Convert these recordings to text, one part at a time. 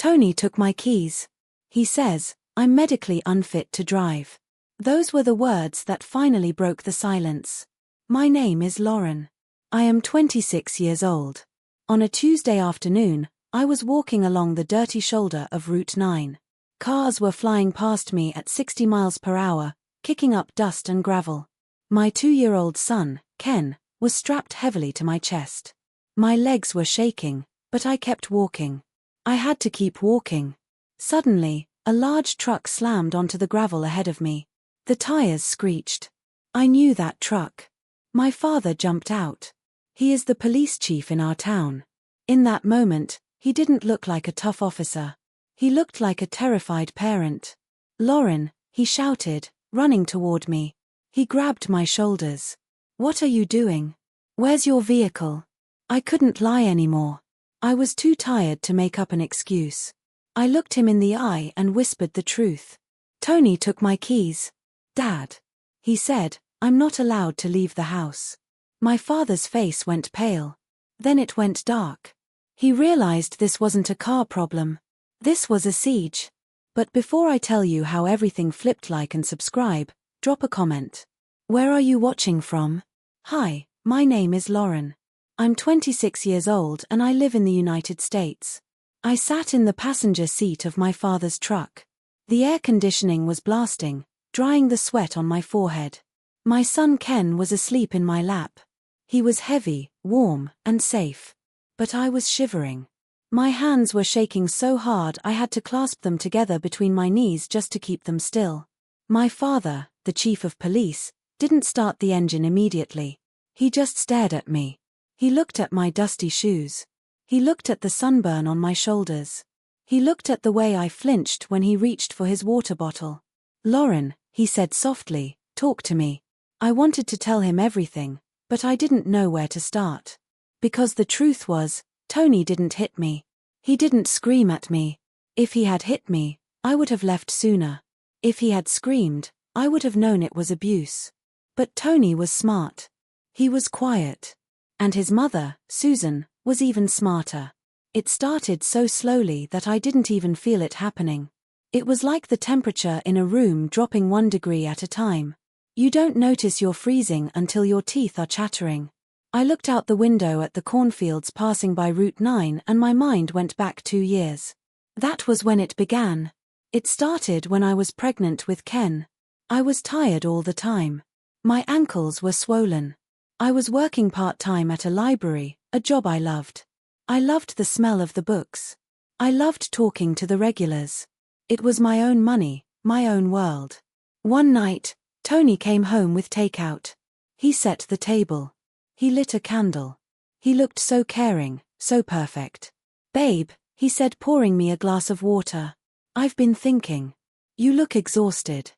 Tony took my keys. He says, I'm medically unfit to drive. Those were the words that finally broke the silence. My name is Lauren. I am 26 years old. On a Tuesday afternoon, I was walking along the dirty shoulder of Route 9. Cars were flying past me at 60 miles per hour, kicking up dust and gravel. My 2-year-old son, Ken, was strapped heavily to my chest. My legs were shaking, but I kept walking. I had to keep walking. Suddenly, a large truck slammed onto the gravel ahead of me. The tires screeched. I knew that truck. My father jumped out. He is the police chief in our town. In that moment, he didn't look like a tough officer. He looked like a terrified parent. Lauren, he shouted, running toward me. He grabbed my shoulders. What are you doing? Where's your vehicle? I couldn't lie anymore. I was too tired to make up an excuse. I looked him in the eye and whispered the truth. Tony took my keys. Dad. He said, I'm not allowed to leave the house. My father's face went pale. Then it went dark. He realized this wasn't a car problem. This was a siege. But before I tell you how everything flipped, like and subscribe, drop a comment. Where are you watching from? Hi, my name is Lauren. I'm 26 years old and I live in the United States. I sat in the passenger seat of my father's truck. The air conditioning was blasting, drying the sweat on my forehead. My son Ken was asleep in my lap. He was heavy, warm, and safe. But I was shivering. My hands were shaking so hard I had to clasp them together between my knees just to keep them still. My father, the chief of police, didn't start the engine immediately. He just stared at me. He looked at my dusty shoes. He looked at the sunburn on my shoulders. He looked at the way I flinched when he reached for his water bottle. Lauren, he said softly, talk to me. I wanted to tell him everything, but I didn't know where to start. Because the truth was, Tony didn't hit me. He didn't scream at me. If he had hit me, I would have left sooner. If he had screamed, I would have known it was abuse. But Tony was smart. He was quiet. And his mother, Susan, was even smarter. It started so slowly that I didn't even feel it happening. It was like the temperature in a room dropping 1 degree at a time. You don't notice you're freezing until your teeth are chattering. I looked out the window at the cornfields passing by Route 9 and my mind went back 2 years. That was when it began. It started when I was pregnant with Ken. I was tired all the time. My ankles were swollen. I was working part-time at a library, a job I loved. I loved the smell of the books. I loved talking to the regulars. It was my own money, my own world. One night, Tony came home with takeout. He set the table. He lit a candle. He looked so caring, so perfect. Babe, he said, pouring me a glass of water. I've been thinking. You look exhausted.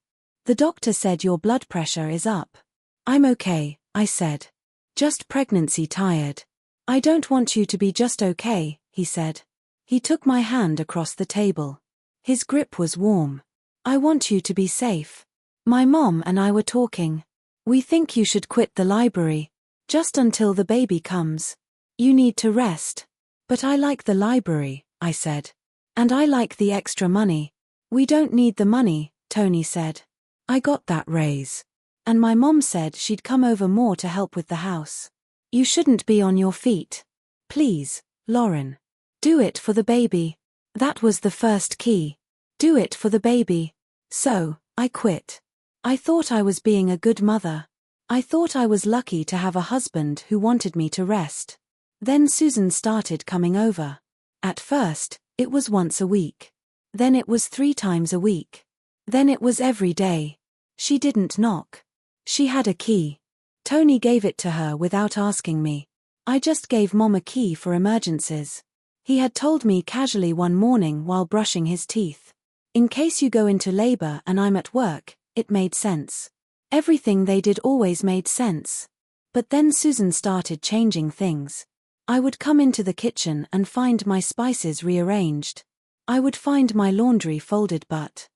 The doctor said your blood pressure is up. I'm okay, I said. Just pregnancy tired. I don't want you to be just okay, he said. He took my hand across the table. His grip was warm. I want you to be safe. My mom and I were talking. We think you should quit the library. Just until the baby comes. You need to rest. But I like the library, I said. And I like the extra money. We don't need the money, Tony said. I got that raise. And my mom said she'd come over more to help with the house. You shouldn't be on your feet. Please, Lauren. Do it for the baby. That was the first key. Do it for the baby. So, I quit. I thought I was being a good mother. I thought I was lucky to have a husband who wanted me to rest. Then Susan started coming over. At first, it was once a week. Then it was 3 times a week. Then it was every day. She didn't knock. She had a key. Tony gave it to her without asking me. I just gave Mom a key for emergencies. He had told me casually one morning while brushing his teeth. In case you go into labor and I'm at work, it made sense. Everything they did always made sense. But then Susan started changing things. I would come into the kitchen and find my spices rearranged. I would find my laundry folded but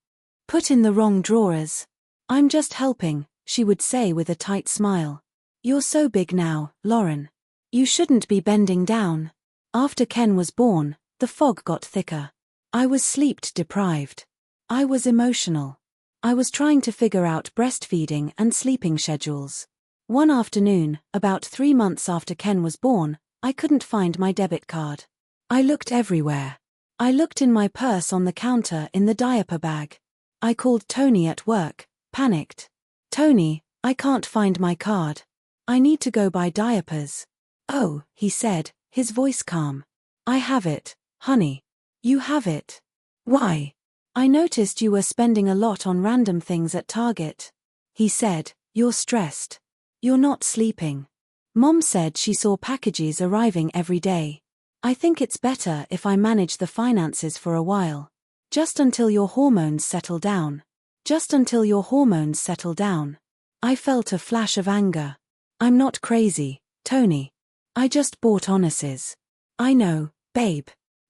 put in the wrong drawers. I'm just helping, she would say with a tight smile. You're so big now, Lauren. You shouldn't be bending down. After Ken was born, the fog got thicker. I was sleep deprived. I was emotional. I was trying to figure out breastfeeding and sleeping schedules. One afternoon, about 3 months after Ken was born, I couldn't find my debit card. I looked everywhere. I looked in my purse on the counter in the diaper bag. I called Tony at work, panicked. Tony, I can't find my card. I need to go buy diapers. Oh, he said, his voice calm. I have it, honey. You have it. Why? I noticed you were spending a lot on random things at Target. He said, you're stressed. You're not sleeping. Mom said she saw packages arriving every day. I think it's better if I manage the finances for a while. Just until your hormones settle down. Just until your hormones settle down. I felt a flash of anger. I'm not crazy, Tony. I just bought Onassis. I know, babe.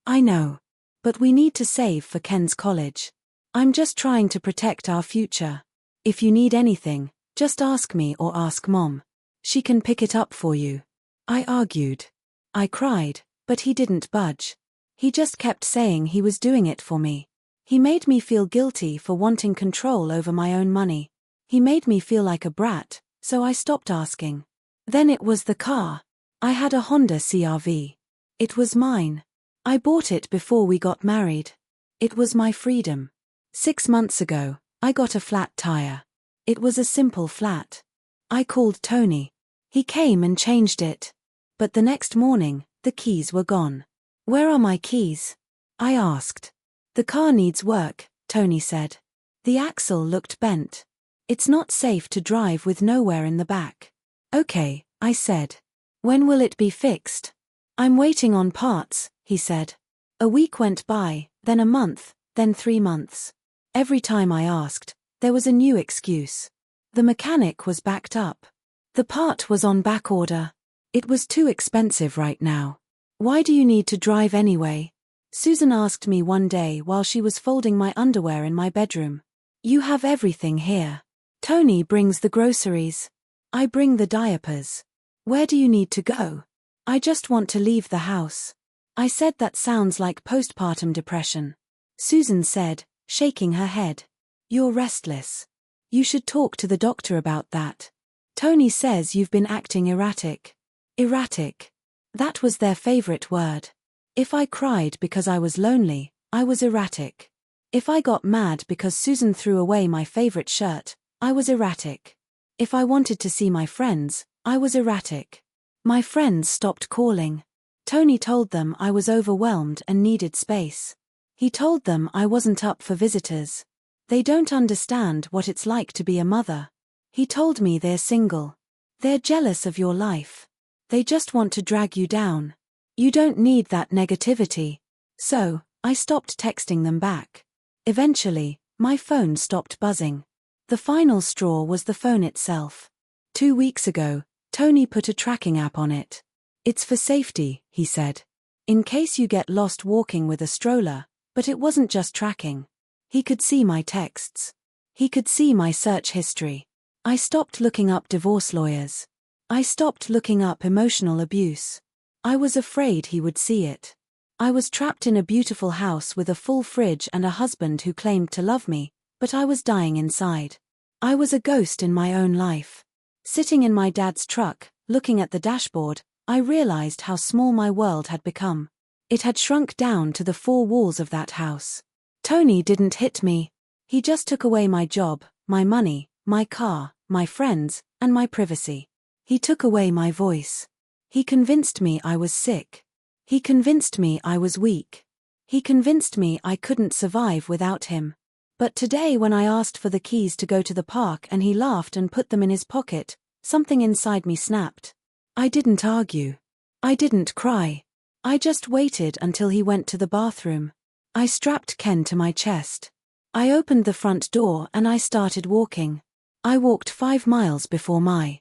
I know. But we need to save for Ken's college. I'm just trying to protect our future. If you need anything, just ask me or ask Mom. She can pick it up for you. I argued. I cried, but he didn't budge. He just kept saying he was doing it for me. He made me feel guilty for wanting control over my own money. He made me feel like a brat, so I stopped asking. Then it was the car. I had a Honda CR-V. It was mine. I bought it before we got married. It was my freedom. 6 months ago, I got a flat tire. It was a simple flat. I called Tony. He came and changed it. But the next morning, the keys were gone. Where are my keys? I asked. The car needs work, Tony said. The axle looked bent. It's not safe to drive with nowhere in the back. Okay, I said. When will it be fixed? I'm waiting on parts, he said. A week went by, then a month, then 3 months. Every time I asked, there was a new excuse. The mechanic was backed up. The part was on back order. It was too expensive right now. Why do you need to drive anyway? Susan asked me one day while she was folding my underwear in my bedroom. You have everything here. Tony brings the groceries. I bring the diapers. Where do you need to go? I just want to leave the house. I said that sounds like postpartum depression. Susan said, shaking her head. You're restless. You should talk to the doctor about that. Tony says you've been acting erratic. Erratic. That was their favorite word. If I cried because I was lonely, I was erratic. If I got mad because Susan threw away my favorite shirt, I was erratic. If I wanted to see my friends, I was erratic. My friends stopped calling. Tony told them I was overwhelmed and needed space. He told them I wasn't up for visitors. They don't understand what it's like to be a mother. He told me they're single. They're jealous of your life. They just want to drag you down. You don't need that negativity. So, I stopped texting them back. Eventually, my phone stopped buzzing. The final straw was the phone itself. 2 weeks ago, Tony put a tracking app on it. It's for safety, he said. In case you get lost walking with a stroller, but it wasn't just tracking. He could see my texts. He could see my search history. I stopped looking up divorce lawyers. I stopped looking up emotional abuse. I was afraid he would see it. I was trapped in a beautiful house with a full fridge and a husband who claimed to love me, but I was dying inside. I was a ghost in my own life. Sitting in my dad's truck, looking at the dashboard, I realized how small my world had become. It had shrunk down to the 4 walls of that house. Tony didn't hit me. He just took away my job, my money, my car, my friends, and my privacy. He took away my voice. He convinced me I was sick. He convinced me I was weak. He convinced me I couldn't survive without him. But today when I asked for the keys to go to the park and he laughed and put them in his pocket, something inside me snapped. I didn't argue. I didn't cry. I just waited until he went to the bathroom. I strapped Ken to my chest. I opened the front door and I started walking. I walked 5 miles before my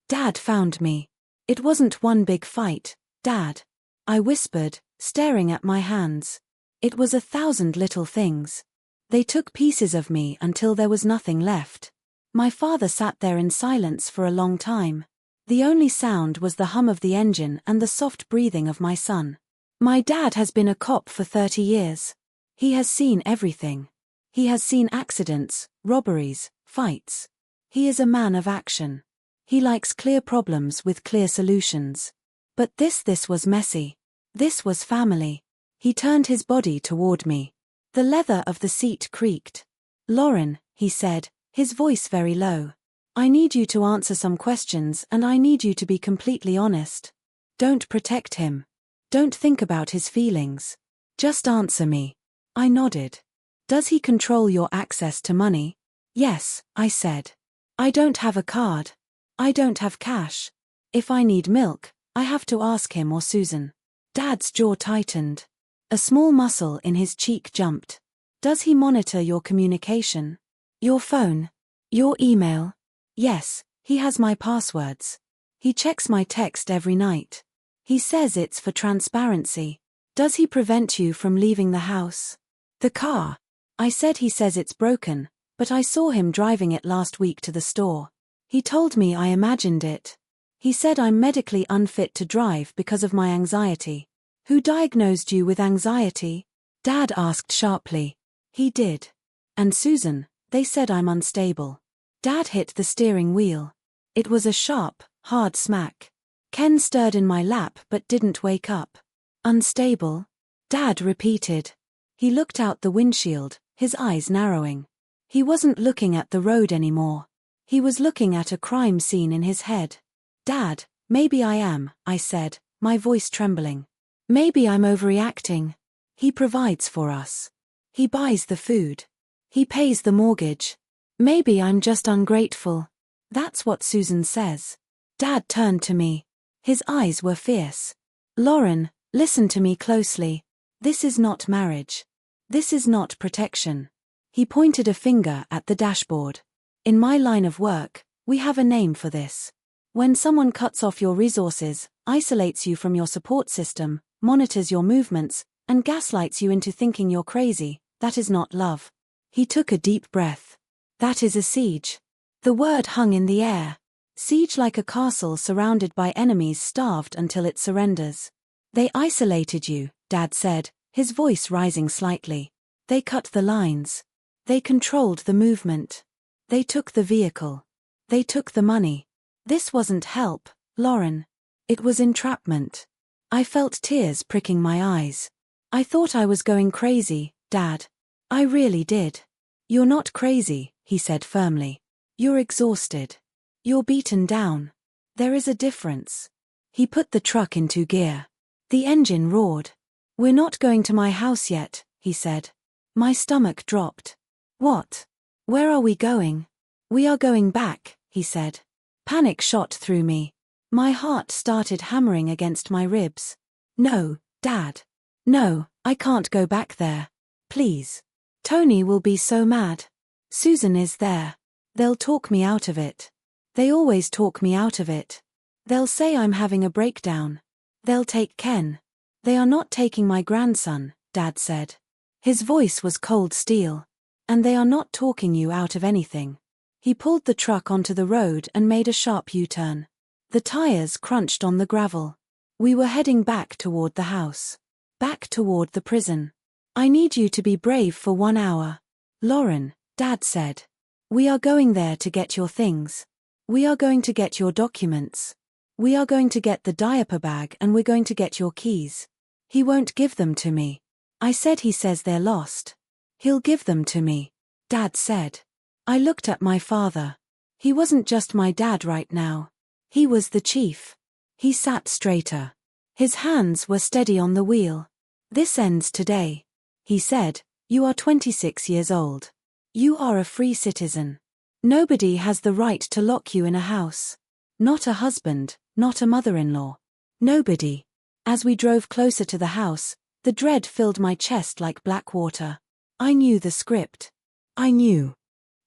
dad found me. It wasn't one big fight, Dad. I whispered, staring at my hands. It was 1,000 little things. They took pieces of me until there was nothing left. My father sat there in silence for a long time. The only sound was the hum of the engine and the soft breathing of my son. My dad has been a cop for 30 years. He has seen everything. He has seen accidents, robberies, fights. He is a man of action. He likes clear problems with clear solutions. But this was messy. This was family. He turned his body toward me. The leather of the seat creaked. "Lauren," he said, his voice very low. "I need you to answer some questions and I need you to be completely honest. Don't protect him. Don't think about his feelings. Just answer me." I nodded. "Does he control your access to money?" "Yes," I said. "I don't have a card. I don't have cash. If I need milk, I have to ask him or Susan." Dad's jaw tightened. A small muscle in his cheek jumped. "Does he monitor your communication? Your phone? Your email?" "Yes, he has my passwords. He checks my text every night. He says it's for transparency." "Does he prevent you from leaving the house?" "The car?" I said. "He says it's broken, but I saw him driving it last week to the store. He told me I imagined it. He said I'm medically unfit to drive because of my anxiety." "Who diagnosed you with anxiety?" Dad asked sharply. "He did. And Susan, they said I'm unstable." Dad hit the steering wheel. It was a sharp, hard smack. Ken stirred in my lap but didn't wake up. "Unstable?" Dad repeated. He looked out the windshield, his eyes narrowing. He wasn't looking at the road anymore. He was looking at a crime scene in his head. "Dad, maybe I am," I said, my voice trembling. "Maybe I'm overreacting. He provides for us. He buys the food. He pays the mortgage. Maybe I'm just ungrateful. That's what Susan says." Dad turned to me. His eyes were fierce. "Lauren, listen to me closely. This is not marriage. This is not protection." He pointed a finger at the dashboard. "In my line of work, we have a name for this. When someone cuts off your resources, isolates you from your support system, monitors your movements, and gaslights you into thinking you're crazy, that is not love." He took a deep breath. "That is a siege." The word hung in the air. Siege, like a castle surrounded by enemies starved until it surrenders. "They isolated you," Dad said, his voice rising slightly. "They cut the lines. They controlled the movement. They took the vehicle. They took the money. This wasn't help, Lauren. It was entrapment." I felt tears pricking my eyes. "I thought I was going crazy, Dad. I really did." "You're not crazy," he said firmly. "You're exhausted. You're beaten down. There is a difference." He put the truck into gear. The engine roared. "We're not going to my house yet," he said. My stomach dropped. "What? Where are we going?" "We are going back," he said. Panic shot through me. My heart started hammering against my ribs. "No, Dad. No, I can't go back there. Please. Tony will be so mad. Susan is there. They'll talk me out of it. They always talk me out of it. They'll say I'm having a breakdown. They'll take Ken. They are not taking my grandson," Dad said. His voice was cold steel. "And they are not talking you out of anything." He pulled the truck onto the road and made a sharp U-turn. The tires crunched on the gravel. We were heading back toward the house. Back toward the prison. "I need you to be brave for 1 hour. Lauren," Dad said. "We are going there to get your things. We are going to get your documents. We are going to get the diaper bag and we're going to get your keys." "He won't give them to me." I said. "He says they're lost." "He'll give them to me," Dad said. I looked at my father. He wasn't just my dad right now. He was the chief. He sat straighter. His hands were steady on the wheel. "This ends today," he said. "You are 26 years old. You are a free citizen. Nobody has the right to lock you in a house. Not a husband, not a mother-in-law. Nobody." As we drove closer to the house, the dread filled my chest like black water. I knew the script. I knew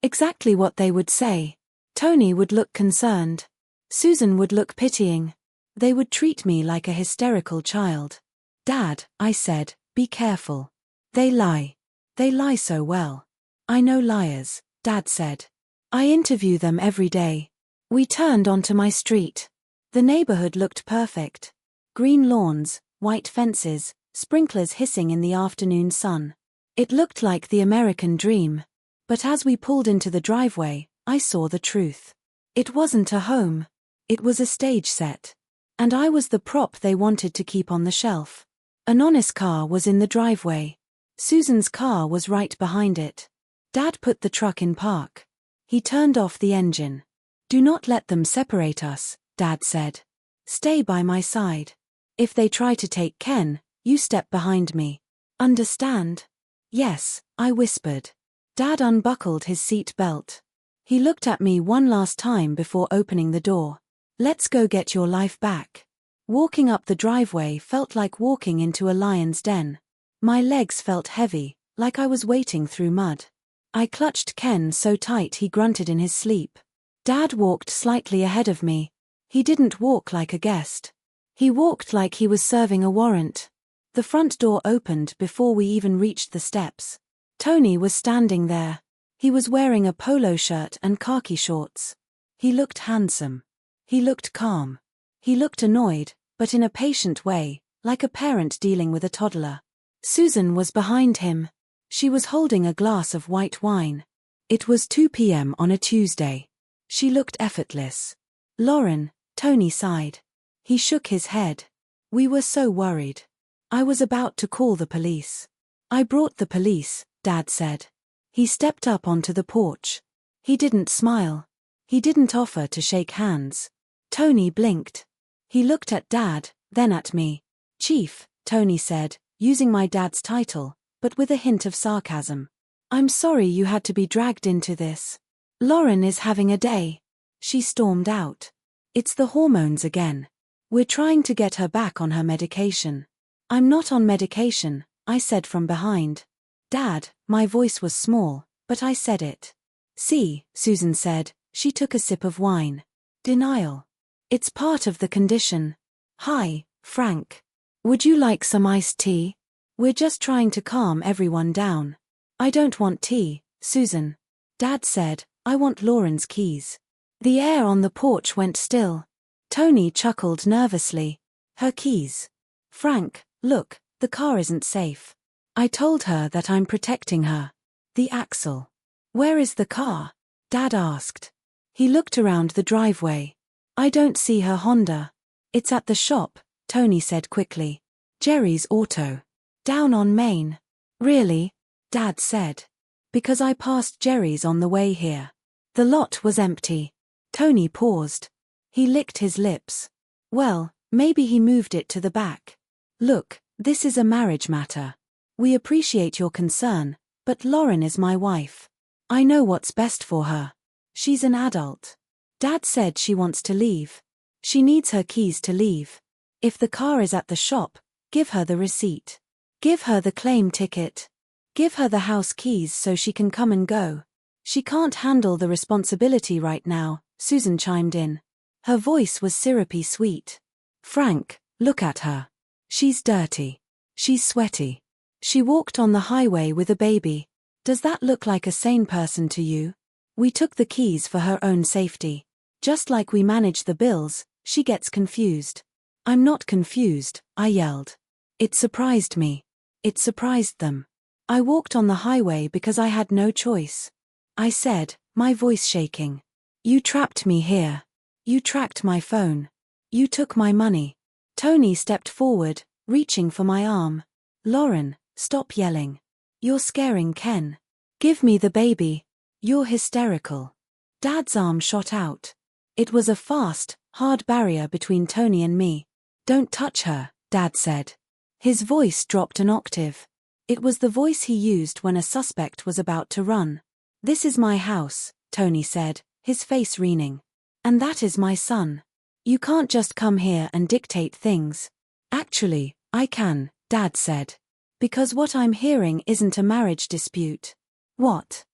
exactly what they would say. Tony would look concerned. Susan would look pitying. They would treat me like a hysterical child. "Dad," I said, "be careful. They lie. They lie so well." "I know liars," Dad said. "I interview them every day." We turned onto my street. The neighborhood looked perfect. Green lawns, white fences, sprinklers hissing in the afternoon sun. It looked like the American dream. But as we pulled into the driveway, I saw the truth. It wasn't a home. It was a stage set. And I was the prop they wanted to keep on the shelf. Anon's car was in the driveway. Susan's car was right behind it. Dad put the truck in park. He turned off the engine. "Do not let them separate us," Dad said. "Stay by my side. If they try to take Ken, you step behind me. Understand?" "Yes," I whispered. Dad unbuckled his seat belt. He looked at me one last time before opening the door. "Let's go get your life back." Walking up the driveway felt like walking into a lion's den. My legs felt heavy, like I was wading through mud. I clutched Ken so tight he grunted in his sleep. Dad walked slightly ahead of me. He didn't walk like a guest. He walked like he was serving a warrant. The front door opened before we even reached the steps. Tony was standing there. He was wearing a polo shirt and khaki shorts. He looked handsome. He looked calm. He looked annoyed, but in a patient way, like a parent dealing with a toddler. Susan was behind him. She was holding a glass of white wine. It was 2 p.m. on a Tuesday. She looked effortless. "Lauren," Tony sighed. He shook his head. "We were so worried. I was about to call the police." "I brought the police," Dad said. He stepped up onto the porch. He didn't smile. He didn't offer to shake hands. Tony blinked. He looked at Dad, then at me. "Chief," Tony said, using my dad's title, but with a hint of sarcasm. "I'm sorry you had to be dragged into this. Lauren is having a day." She stormed out. "It's the hormones again. We're trying to get her back on her medication." "I'm not on medication," I said from behind. "Dad," my voice was small, but I said it. "See," Susan said. She took a sip of wine. "Denial. It's part of the condition." "Hi, Frank. Would you like some iced tea? We're just trying to calm everyone down." "I don't want tea, Susan." Dad said, "I want Lauren's keys." The air on the porch went still. Tony chuckled nervously. "Her keys. Frank, look, the car isn't safe. I told her that I'm protecting her." "The axle. Where is the car?" Dad asked. He looked around the driveway. "I don't see her Honda." "It's at the shop," Tony said quickly. "Jerry's auto. Down on Main." "Really?" Dad said. "Because I passed Jerry's on the way here. The lot was empty." Tony paused. He licked his lips. "Well, maybe he moved it to the back." "Look, this is a marriage matter. We appreciate your concern, but Lauren is my wife. I know what's best for her. She's an adult. Dad said she wants to leave. She needs her keys to leave. If the car is at the shop, give her the receipt. Give her the claim ticket. Give her the house keys so she can come and go. She can't handle the responsibility right now," Susan chimed in. Her voice was syrupy sweet. "Frank, look at her. She's dirty. She's sweaty. She walked on the highway with a baby. Does that look like a sane person to you?" We took the keys for her own safety. Just like we manage the bills, she gets confused. "I'm not confused," I yelled. It surprised me. It surprised them. I walked on the highway because I had no choice. I said, my voice shaking. "You trapped me here. You tracked my phone. You took my money." Tony stepped forward, reaching for my arm. "Lauren, stop yelling. You're scaring Ken. Give me the baby. You're hysterical." Dad's arm shot out. It was a fast, hard barrier between Tony and me. "Don't touch her," Dad said. His voice dropped an octave. It was the voice he used when a suspect was about to run. "This is my house," Tony said, his face wreathing. "And that is my son. You can't just come here and dictate things." "Actually, I can," Dad said. "Because what I'm hearing isn't a marriage dispute." "What?"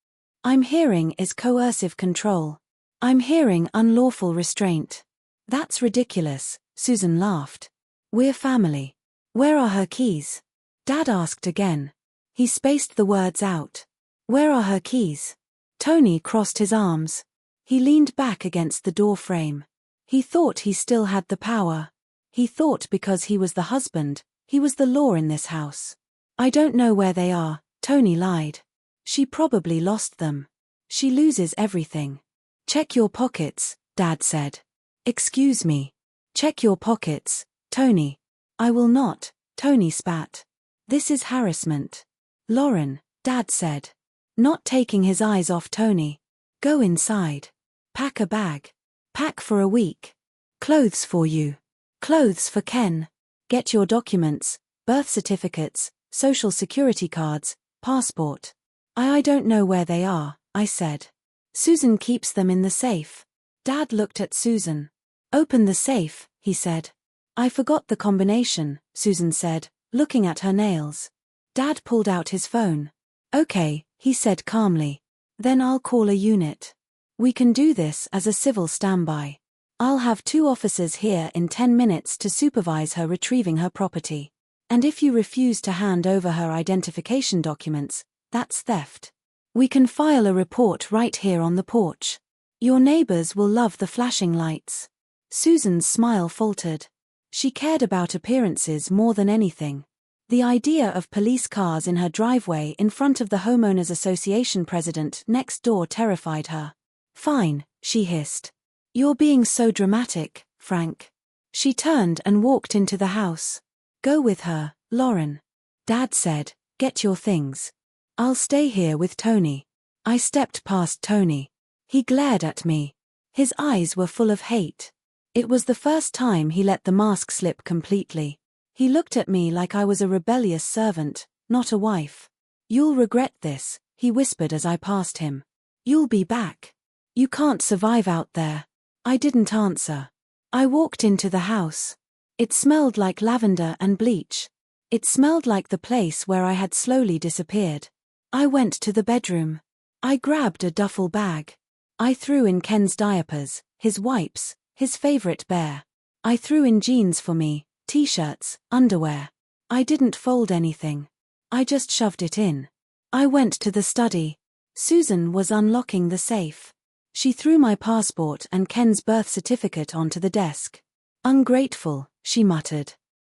"I'm hearing is coercive control. I'm hearing unlawful restraint." "That's ridiculous," Susan laughed. "We're family." "Where are her keys?" Dad asked again. He spaced the words out. "Where are her keys?" Tony crossed his arms. He leaned back against the door frame. He thought he still had the power. He thought because he was the husband, he was the law in this house. "I don't know where they are," Tony lied. She probably lost them. She loses everything. Check your pockets, Dad said. Excuse me. Check your pockets, Tony. I will not, Tony spat. This is harassment. Lauren, Dad said. Not taking his eyes off Tony. Go inside. Pack a bag. Pack for a week. Clothes for you. Clothes for Ken. Get your documents, birth certificates, social security cards, passport. I don't know where they are, I said. Susan keeps them in the safe. Dad looked at Susan. Open the safe, he said. I forgot the combination, Susan said, looking at her nails. Dad pulled out his phone. Okay, he said calmly. Then I'll call a unit. We can do this as a civil standby. I'll have 2 officers here in 10 minutes to supervise her retrieving her property. And if you refuse to hand over her identification documents, that's theft. We can file a report right here on the porch. Your neighbors will love the flashing lights. Susan's smile faltered. She cared about appearances more than anything. The idea of police cars in her driveway in front of the Homeowners Association president next door terrified her. Fine, she hissed. You're being so dramatic, Frank. She turned and walked into the house. Go with her, Lauren. Dad said, get your things. I'll stay here with Tony. I stepped past Tony. He glared at me. His eyes were full of hate. It was the first time he let the mask slip completely. He looked at me like I was a rebellious servant, not a wife. You'll regret this, he whispered as I passed him. You'll be back. You can't survive out there. I didn't answer. I walked into the house. It smelled like lavender and bleach. It smelled like the place where I had slowly disappeared. I went to the bedroom. I grabbed a duffel bag. I threw in Ken's diapers, his wipes, his favorite bear. I threw in jeans for me, t-shirts, underwear. I didn't fold anything. I just shoved it in. I went to the study. Susan was unlocking the safe. She threw my passport and Ken's birth certificate onto the desk. Ungrateful, she muttered.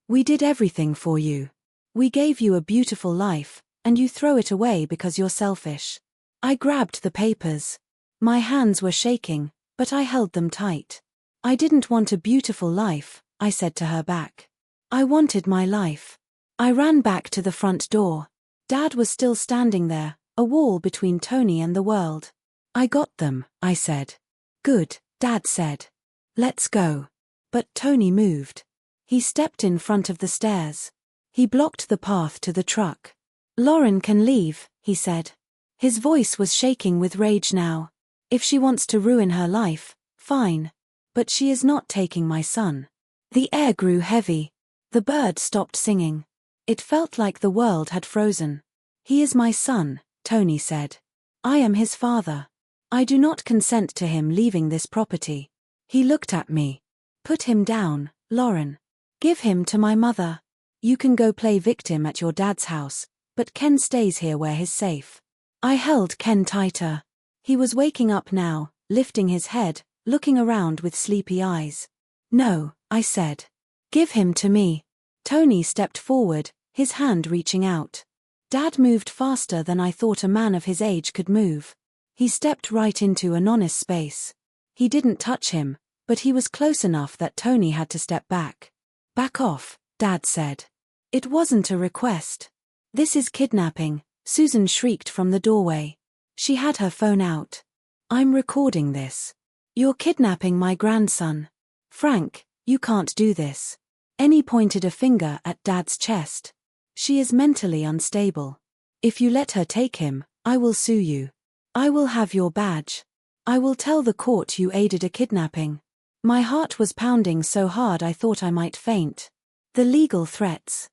We did everything for you. We gave you a beautiful life, and you throw it away because you're selfish. I grabbed the papers. My hands were shaking, but I held them tight. I didn't want a beautiful life, I said to her back. I wanted my life. I ran back to the front door. Dad was still standing there, a wall between Tony and the world. I got them, I said. Good, Dad said. Let's go. But Tony moved. He stepped in front of the stairs. He blocked the path to the truck. Lauren can leave, he said. His voice was shaking with rage now. If she wants to ruin her life, fine. But she is not taking my son. The air grew heavy. The bird stopped singing. It felt like the world had frozen. He is my son, Tony said. I am his father. I do not consent to him leaving this property. He looked at me. Put him down, Lauren. Give him to my mother. You can go play victim at your dad's house, but Ken stays here where he's safe. I held Ken tighter. He was waking up now, lifting his head, looking around with sleepy eyes. No, I said. Give him to me. Tony stepped forward, his hand reaching out. Dad moved faster than I thought a man of his age could move. He stepped right into Anon's space. He didn't touch him, but he was close enough that Tony had to step back. Back off, Dad said. It wasn't a request. This is kidnapping, Susan shrieked from the doorway. She had her phone out. I'm recording this. You're kidnapping my grandson. Frank, you can't do this. Annie pointed a finger at Dad's chest. She is mentally unstable. If you let her take him, I will sue you. I will have your badge. I will tell the court you aided a kidnapping. My heart was pounding so hard I thought I might faint. The legal threats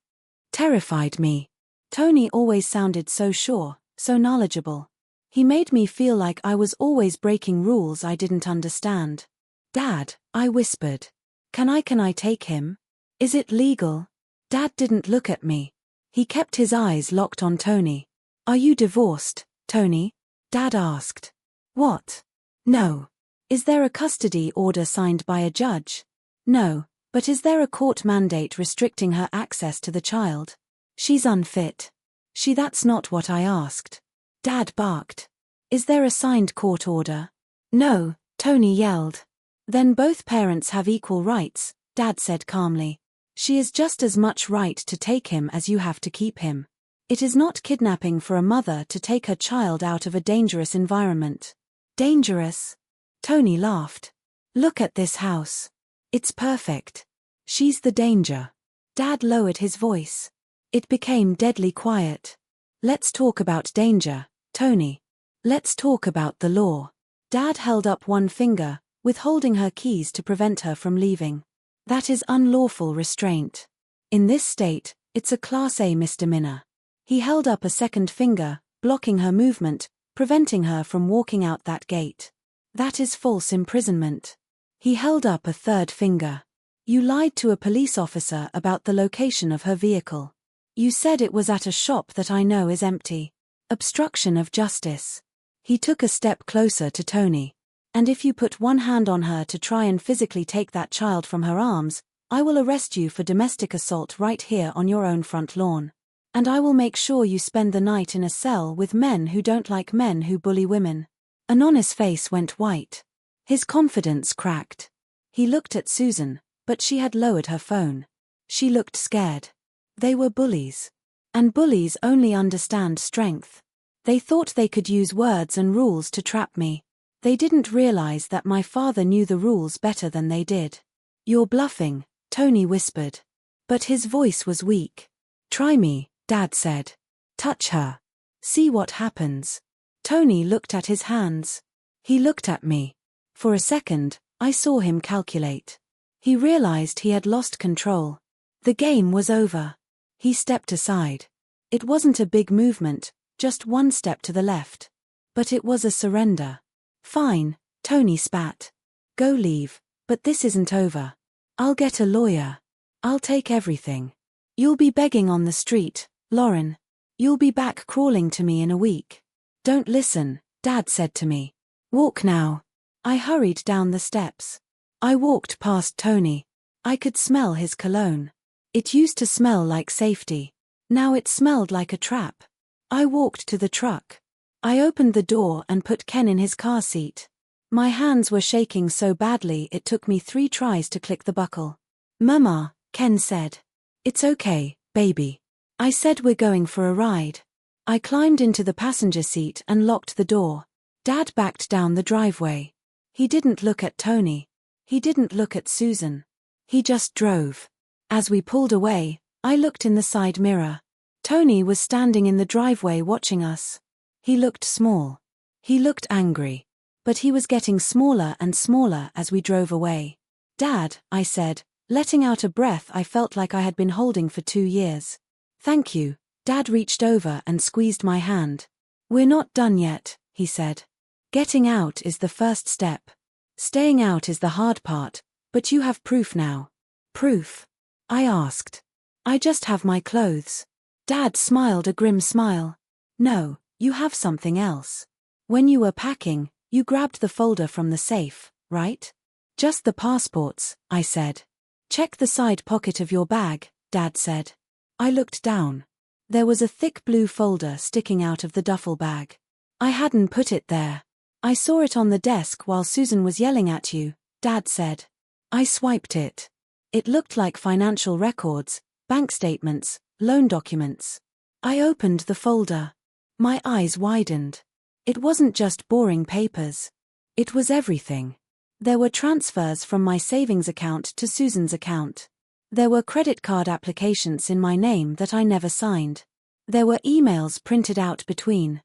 terrified me. Tony always sounded so sure, so knowledgeable. He made me feel like I was always breaking rules I didn't understand. Dad, I whispered. Can I take him? Is it legal? Dad didn't look at me. He kept his eyes locked on Tony. Are you divorced, Tony? Dad asked. What? No. Is there a custody order signed by a judge? No, but is there a court mandate restricting her access to the child? She's unfit. That's not what I asked. Dad barked. Is there a signed court order? No, Tony yelled. Then both parents have equal rights, Dad said calmly. She is just as much right to take him as you have to keep him. It is not kidnapping for a mother to take her child out of a dangerous environment. Dangerous? Tony laughed. Look at this house. It's perfect. She's the danger. Dad lowered his voice. It became deadly quiet. Let's talk about danger, Tony. Let's talk about the law. Dad held up one finger, withholding her keys to prevent her from leaving. That is unlawful restraint. In this state, it's a Class A misdemeanor. He held up a second finger, blocking her movement, preventing her from walking out that gate. That is false imprisonment. He held up a third finger. You lied to a police officer about the location of her vehicle. You said it was at a shop that I know is empty. Obstruction of justice. He took a step closer to Tony. And if you put one hand on her to try and physically take that child from her arms, I will arrest you for domestic assault right here on your own front lawn. And I will make sure you spend the night in a cell with men who don't like men who bully women. Anon's face went white. His confidence cracked. He looked at Susan, but she had lowered her phone. She looked scared. They were bullies. And bullies only understand strength. They thought they could use words and rules to trap me. They didn't realize that my father knew the rules better than they did. You're bluffing, Tony whispered. But his voice was weak. Try me, Dad said. Touch her. See what happens. Tony looked at his hands. He looked at me. For a second, I saw him calculate. He realized he had lost control. The game was over. He stepped aside. It wasn't a big movement, just one step to the left. But it was a surrender. Fine, Tony spat. Go leave, but this isn't over. I'll get a lawyer. I'll take everything. You'll be begging on the street, Lauren. You'll be back crawling to me in a week. Don't listen, Dad said to me. Walk now. I hurried down the steps. I walked past Tony. I could smell his cologne. It used to smell like safety. Now it smelled like a trap. I walked to the truck. I opened the door and put Ken in his car seat. My hands were shaking so badly it took me 3 tries to click the buckle. Mama, Ken said. It's okay, baby. I said we're going for a ride. I climbed into the passenger seat and locked the door. Dad backed down the driveway. He didn't look at Tony. He didn't look at Susan. He just drove. As we pulled away, I looked in the side mirror. Tony was standing in the driveway watching us. He looked small. He looked angry. But he was getting smaller and smaller as we drove away. Dad, I said, letting out a breath I felt like I had been holding for 2 years. Thank you. Dad reached over and squeezed my hand. We're not done yet, he said. Getting out is the first step. Staying out is the hard part, but you have proof now. Proof? I asked. I just have my clothes. Dad smiled a grim smile. No, you have something else. When you were packing, you grabbed the folder from the safe, right? Just the passports, I said. Check the side pocket of your bag, Dad said. I looked down. There was a thick blue folder sticking out of the duffel bag. I hadn't put it there. I saw it on the desk while Susan was yelling at you, Dad said. I swiped it. It looked like financial records, bank statements, loan documents. I opened the folder. My eyes widened. It wasn't just boring papers. It was everything. There were transfers from my savings account to Susan's account. There were credit card applications in my name that I never signed. There were emails printed out between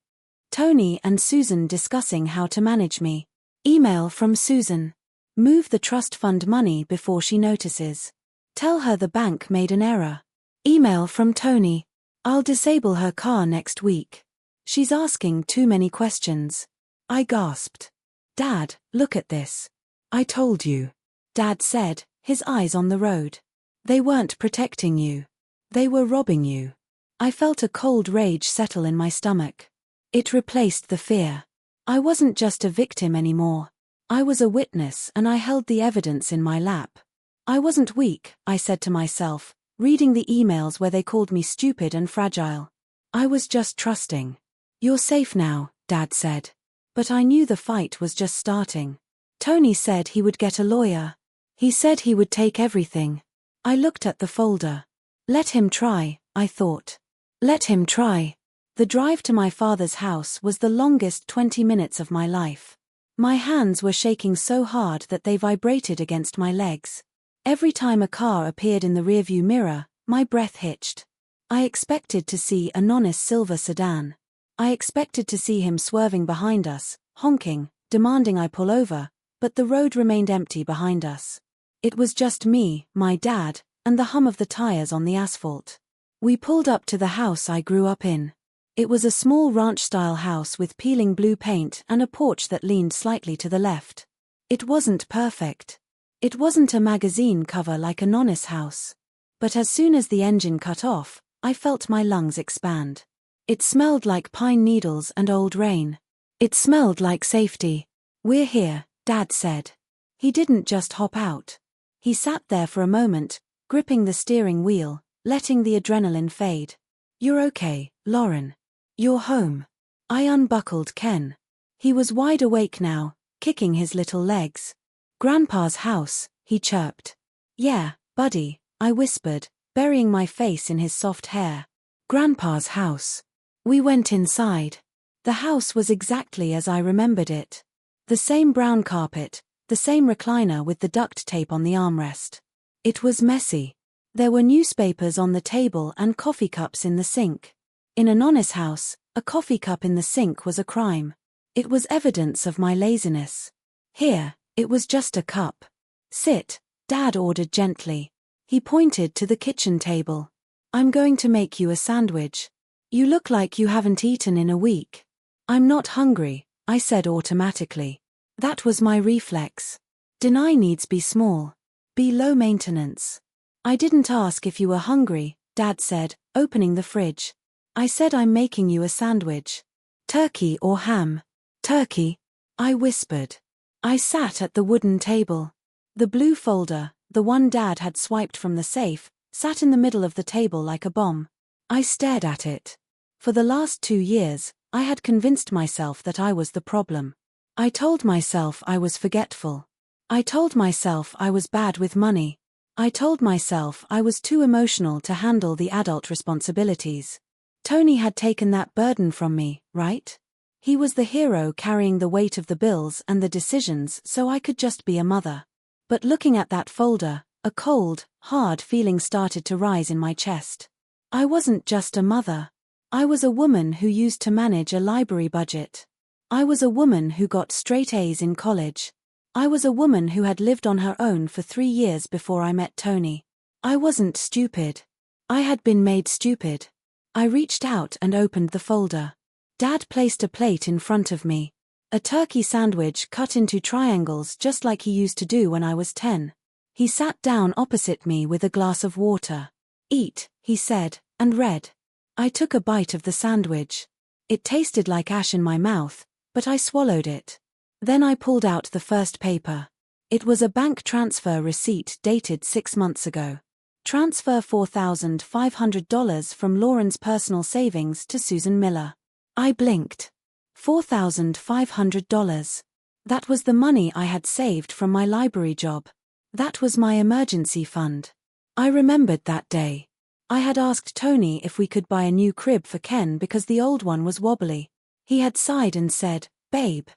Tony and Susan discussing how to manage me. Email from Susan. Move the trust fund money before she notices. Tell her the bank made an error. Email from Tony. I'll disable her car next week. She's asking too many questions. I gasped. Dad, look at this. I told you. Dad said, his eyes on the road. They weren't protecting you. They were robbing you. I felt a cold rage settle in my stomach. It replaced the fear. I wasn't just a victim anymore. I was a witness and I held the evidence in my lap. I wasn't weak, I said to myself, reading the emails where they called me stupid and fragile. I was just trusting. You're safe now, Dad said. But I knew the fight was just starting. Tony said he would get a lawyer. He said he would take everything. I looked at the folder. Let him try, I thought. Let him try. The drive to my father's house was the longest 20 minutes of my life. My hands were shaking so hard that they vibrated against my legs. Every time a car appeared in the rearview mirror, my breath hitched. I expected to see a Nonis silver sedan. I expected to see him swerving behind us, honking, demanding I pull over, but the road remained empty behind us. It was just me, my dad, and the hum of the tires on the asphalt. We pulled up to the house I grew up in. It was a small ranch-style house with peeling blue paint and a porch that leaned slightly to the left. It wasn't perfect. It wasn't a magazine cover like a Nonis house. But as soon as the engine cut off, I felt my lungs expand. It smelled like pine needles and old rain. It smelled like safety. We're here, Dad said. He didn't just hop out. He sat there for a moment, gripping the steering wheel, letting the adrenaline fade. You're okay, Lauren. You're home. I unbuckled Ken. He was wide awake now, kicking his little legs. Grandpa's house, he chirped. Yeah, buddy, I whispered, burying my face in his soft hair. Grandpa's house. We went inside. The house was exactly as I remembered it. The same brown carpet, the same recliner with the duct tape on the armrest. It was messy. There were newspapers on the table and coffee cups in the sink. In a Nonis house, a coffee cup in the sink was a crime. It was evidence of my laziness. Here, it was just a cup. Sit, Dad ordered gently. He pointed to the kitchen table. I'm going to make you a sandwich. You look like you haven't eaten in a week. I'm not hungry, I said automatically. That was my reflex. Deny needs be small. Be low maintenance. I didn't ask if you were hungry, Dad said, opening the fridge. I said I'm making you a sandwich. Turkey or ham? Turkey, I whispered. I sat at the wooden table. The blue folder, the one Dad had swiped from the safe, sat in the middle of the table like a bomb. I stared at it. For the last 2 years, I had convinced myself that I was the problem. I told myself I was forgetful. I told myself I was bad with money. I told myself I was too emotional to handle the adult responsibilities. Tony had taken that burden from me, right? He was the hero carrying the weight of the bills and the decisions so I could just be a mother. But looking at that folder, a cold, hard feeling started to rise in my chest. I wasn't just a mother. I was a woman who used to manage a library budget. I was a woman who got straight A's in college. I was a woman who had lived on her own for 3 years before I met Tony. I wasn't stupid. I had been made stupid. I reached out and opened the folder. Dad placed a plate in front of me. A turkey sandwich cut into triangles just like he used to do when I was 10. He sat down opposite me with a glass of water. Eat, he said, and read. I took a bite of the sandwich. It tasted like ash in my mouth, but I swallowed it. Then I pulled out the first paper. It was a bank transfer receipt dated 6 months ago. Transfer $4,500 from Lauren's personal savings to Susan Miller. I blinked. $4,500. That was the money I had saved from my library job. That was my emergency fund. I remembered that day. I had asked Tony if we could buy a new crib for Ken because the old one was wobbly. He had sighed and said, "Babe,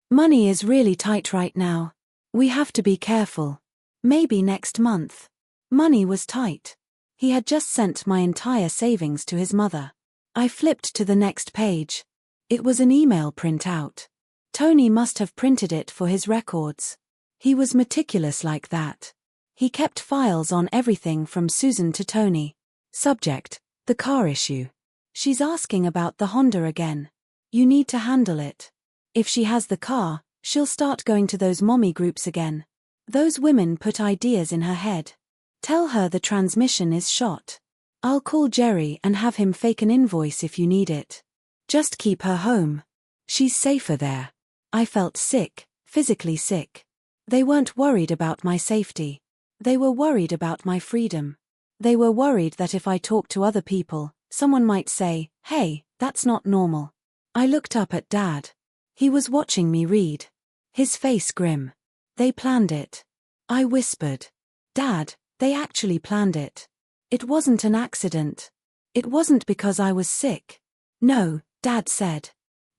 money is really tight right now. We have to be careful. Maybe next month." Money was tight. He had just sent my entire savings to his mother. I flipped to the next page. It was an email printout. Tony must have printed it for his records. He was meticulous like that. He kept files on everything from Susan to Tony. Subject: the car issue. She's asking about the Honda again. You need to handle it. If she has the car, she'll start going to those mommy groups again. Those women put ideas in her head. Tell her the transmission is shot. I'll call Jerry and have him fake an invoice if you need it. Just keep her home. She's safer there. I felt sick, physically sick. They weren't worried about my safety. They were worried about my freedom. They were worried that if I talked to other people, someone might say, Hey, that's not normal. I looked up at Dad. He was watching me read. His face grim. They planned it. I whispered. Dad, they actually planned it. It wasn't an accident. It wasn't because I was sick. No, Dad said.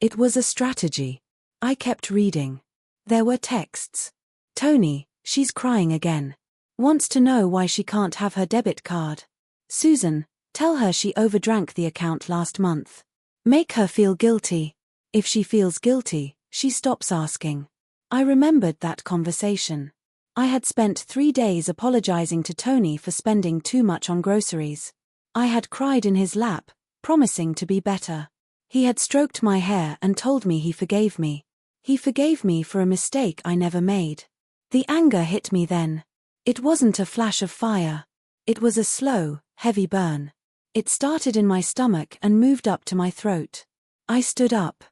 It was a strategy. I kept reading. There were texts. Tony, she's crying again. Wants to know why she can't have her debit card. Susan, tell her she overdrank the account last month. Make her feel guilty. If she feels guilty, she stops asking. I remembered that conversation. I had spent 3 days apologizing to Tony for spending too much on groceries. I had cried in his lap, promising to be better. He had stroked my hair and told me he forgave me. He forgave me for a mistake I never made. The anger hit me then. It wasn't a flash of fire. It was a slow, heavy burn. It started in my stomach and moved up to my throat. I stood up.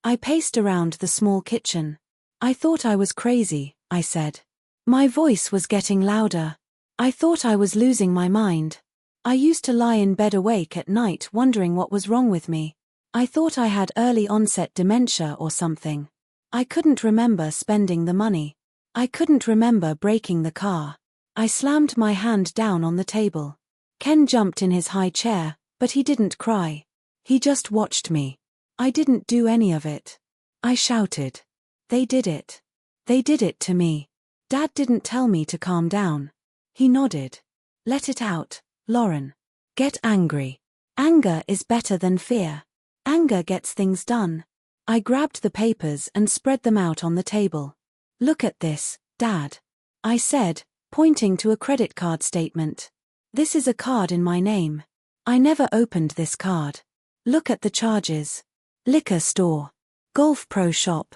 I paced around the small kitchen. I thought I was crazy, I said. My voice was getting louder. I thought I was losing my mind. I used to lie in bed awake at night wondering what was wrong with me. I thought I had early onset dementia or something. I couldn't remember spending the money. I couldn't remember breaking the car. I slammed my hand down on the table. Ken jumped in his high chair, but he didn't cry. He just watched me. I didn't do any of it. I shouted. They did it. They did it to me. Dad didn't tell me to calm down. He nodded. Let it out, Lauren. Get angry. Anger is better than fear. Anger gets things done. I grabbed the papers and spread them out on the table. Look at this, Dad. I said, pointing to a credit card statement. This is a card in my name. I never opened this card. Look at the charges. Liquor store. Golf pro shop.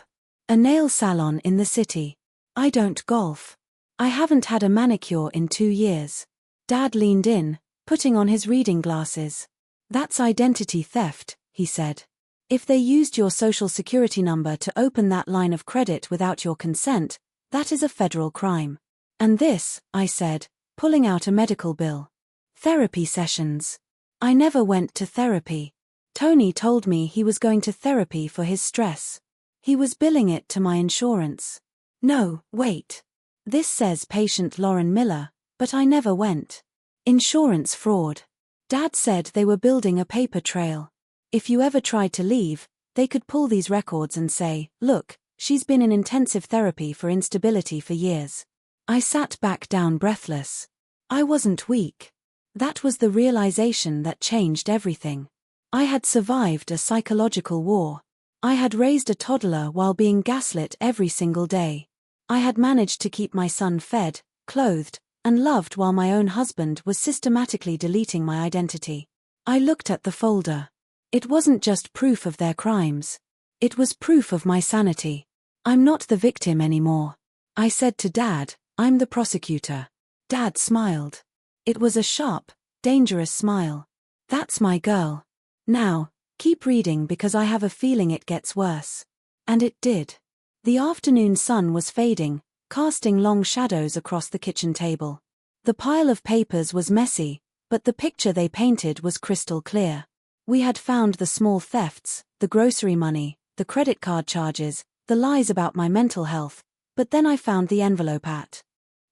A nail salon in the city. I don't golf. I haven't had a manicure in 2 years. Dad leaned in, putting on his reading glasses. That's identity theft, he said. If they used your social security number to open that line of credit without your consent, that is a federal crime. And this, I said, pulling out a medical bill. Therapy sessions. I never went to therapy. Tony told me he was going to therapy for his stress. He was billing it to my insurance. No, wait. This says patient Lauren Miller, but I never went. Insurance fraud. Dad said they were building a paper trail. If you ever tried to leave, they could pull these records and say, look, she's been in intensive therapy for instability for years. I sat back down breathless. I wasn't weak. That was the realization that changed everything. I had survived a psychological war. I had raised a toddler while being gaslit every single day. I had managed to keep my son fed, clothed, and loved while my own husband was systematically deleting my identity. I looked at the folder. It wasn't just proof of their crimes. It was proof of my sanity. I'm not the victim anymore. I said to Dad, I'm the prosecutor. Dad smiled. It was a sharp, dangerous smile. That's my girl. Now, keep reading because I have a feeling it gets worse. And it did. The afternoon sun was fading, casting long shadows across the kitchen table. The pile of papers was messy, but the picture they painted was crystal clear. We had found the small thefts, the grocery money, the credit card charges, the lies about my mental health, but then I found the envelope at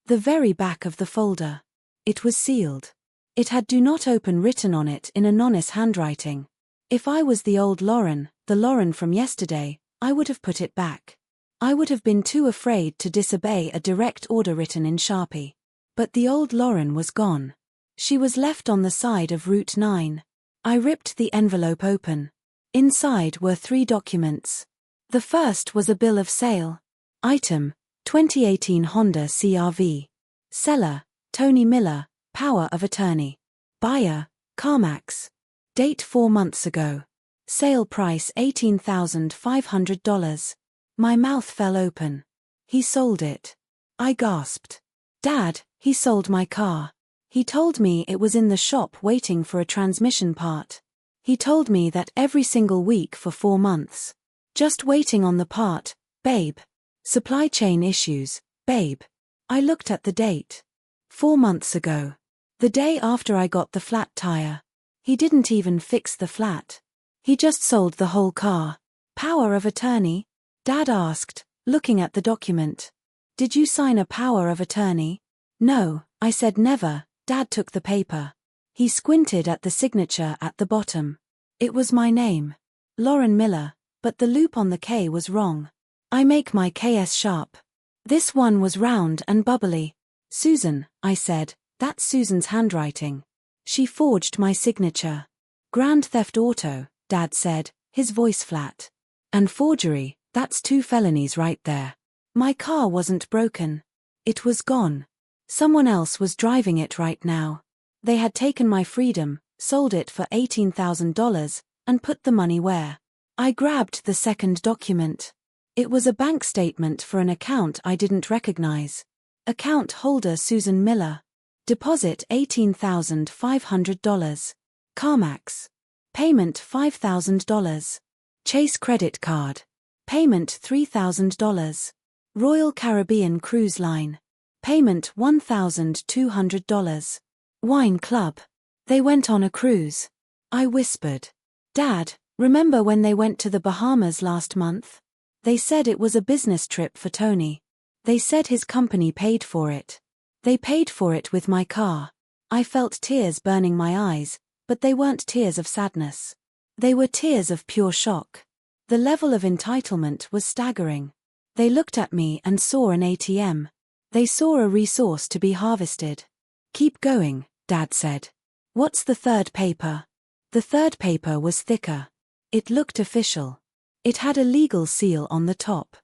the very back of the folder. It was sealed. It had "Do not open" written on it in anonymous handwriting. If I was the old Lauren, the Lauren from yesterday, I would have put it back. I would have been too afraid to disobey a direct order written in Sharpie. But the old Lauren was gone. She was left on the side of Route 9. I ripped the envelope open. Inside were 3 documents. The first was a bill of sale. Item, 2018 Honda CR-V. Seller, Tony Miller, power of attorney. Buyer, CarMax. Date 4 months ago. Sale price $18,500. My mouth fell open. He sold it. I gasped. Dad, he sold my car. He told me it was in the shop waiting for a transmission part. He told me that every single week for 4 months. Just waiting on the part, babe. Supply chain issues, babe. I looked at the date. 4 months ago. The day after I got the flat tire. He didn't even fix the flat. He just sold the whole car. Power of attorney? Dad asked, looking at the document. Did you sign a power of attorney? No, I said never. Dad took the paper. He squinted at the signature at the bottom. It was my name. Lauren Miller, but the loop on the K was wrong. I make my KS sharp. This one was round and bubbly. Susan, I said, that's Susan's handwriting. She forged my signature. Grand theft auto, Dad said, his voice flat. And forgery, that's 2 felonies right there. My car wasn't broken. It was gone. Someone else was driving it right now. They had taken my freedom, sold it for $18,000, and put the money where? I grabbed the second document. It was a bank statement for an account I didn't recognize. Account holder Susan Miller. Deposit $18,500. CarMax. Payment $5,000. Chase credit card. Payment $3,000. Royal Caribbean Cruise Line. Payment $1,200. Wine Club. They went on a cruise. I whispered. Dad, remember when they went to the Bahamas last month? They said it was a business trip for Tony. They said his company paid for it. They paid for it with my car. I felt tears burning my eyes, but they weren't tears of sadness. They were tears of pure shock. The level of entitlement was staggering. They looked at me and saw an ATM. They saw a resource to be harvested. Keep going, Dad said. What's the third paper? The third paper was thicker. It looked official. It had a legal seal on the top.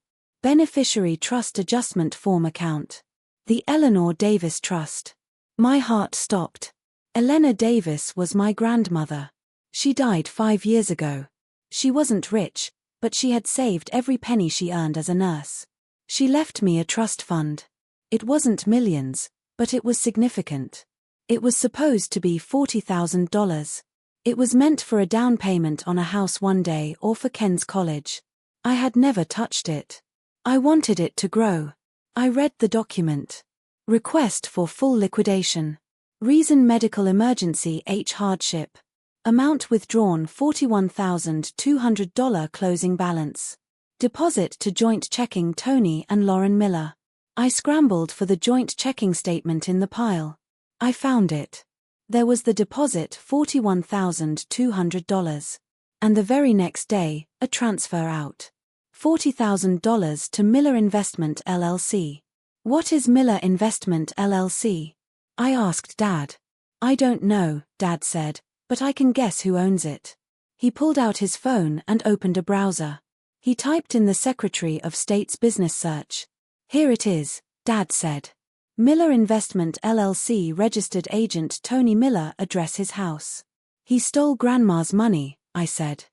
Beneficiary Trust Adjustment Form Account. The Eleanor Davis Trust. My heart stopped. Elena Davis was my grandmother. She died 5 years ago. She wasn't rich, but she had saved every penny she earned as a nurse. She left me a trust fund. It wasn't millions, but it was significant. It was supposed to be $40,000. It was meant for a down payment on a house one day or for Ken's college. I had never touched it. I wanted it to grow. I read the document. Request for full liquidation. Reason medical emergency H hardship. Amount withdrawn $41,200 closing balance. Deposit to joint checking Tony and Lauren Miller. I scrambled for the joint checking statement in the pile. I found it. There was the deposit $41,200. And the very next day, a transfer out. $40,000 to Miller Investment LLC. What is Miller Investment LLC? I asked Dad. I don't know, Dad said, but I can guess who owns it. He pulled out his phone and opened a browser. He typed in the Secretary of State's business search. Here it is, Dad said. Miller Investment LLC registered agent Tony Miller address his house. He stole Grandma's money, I said.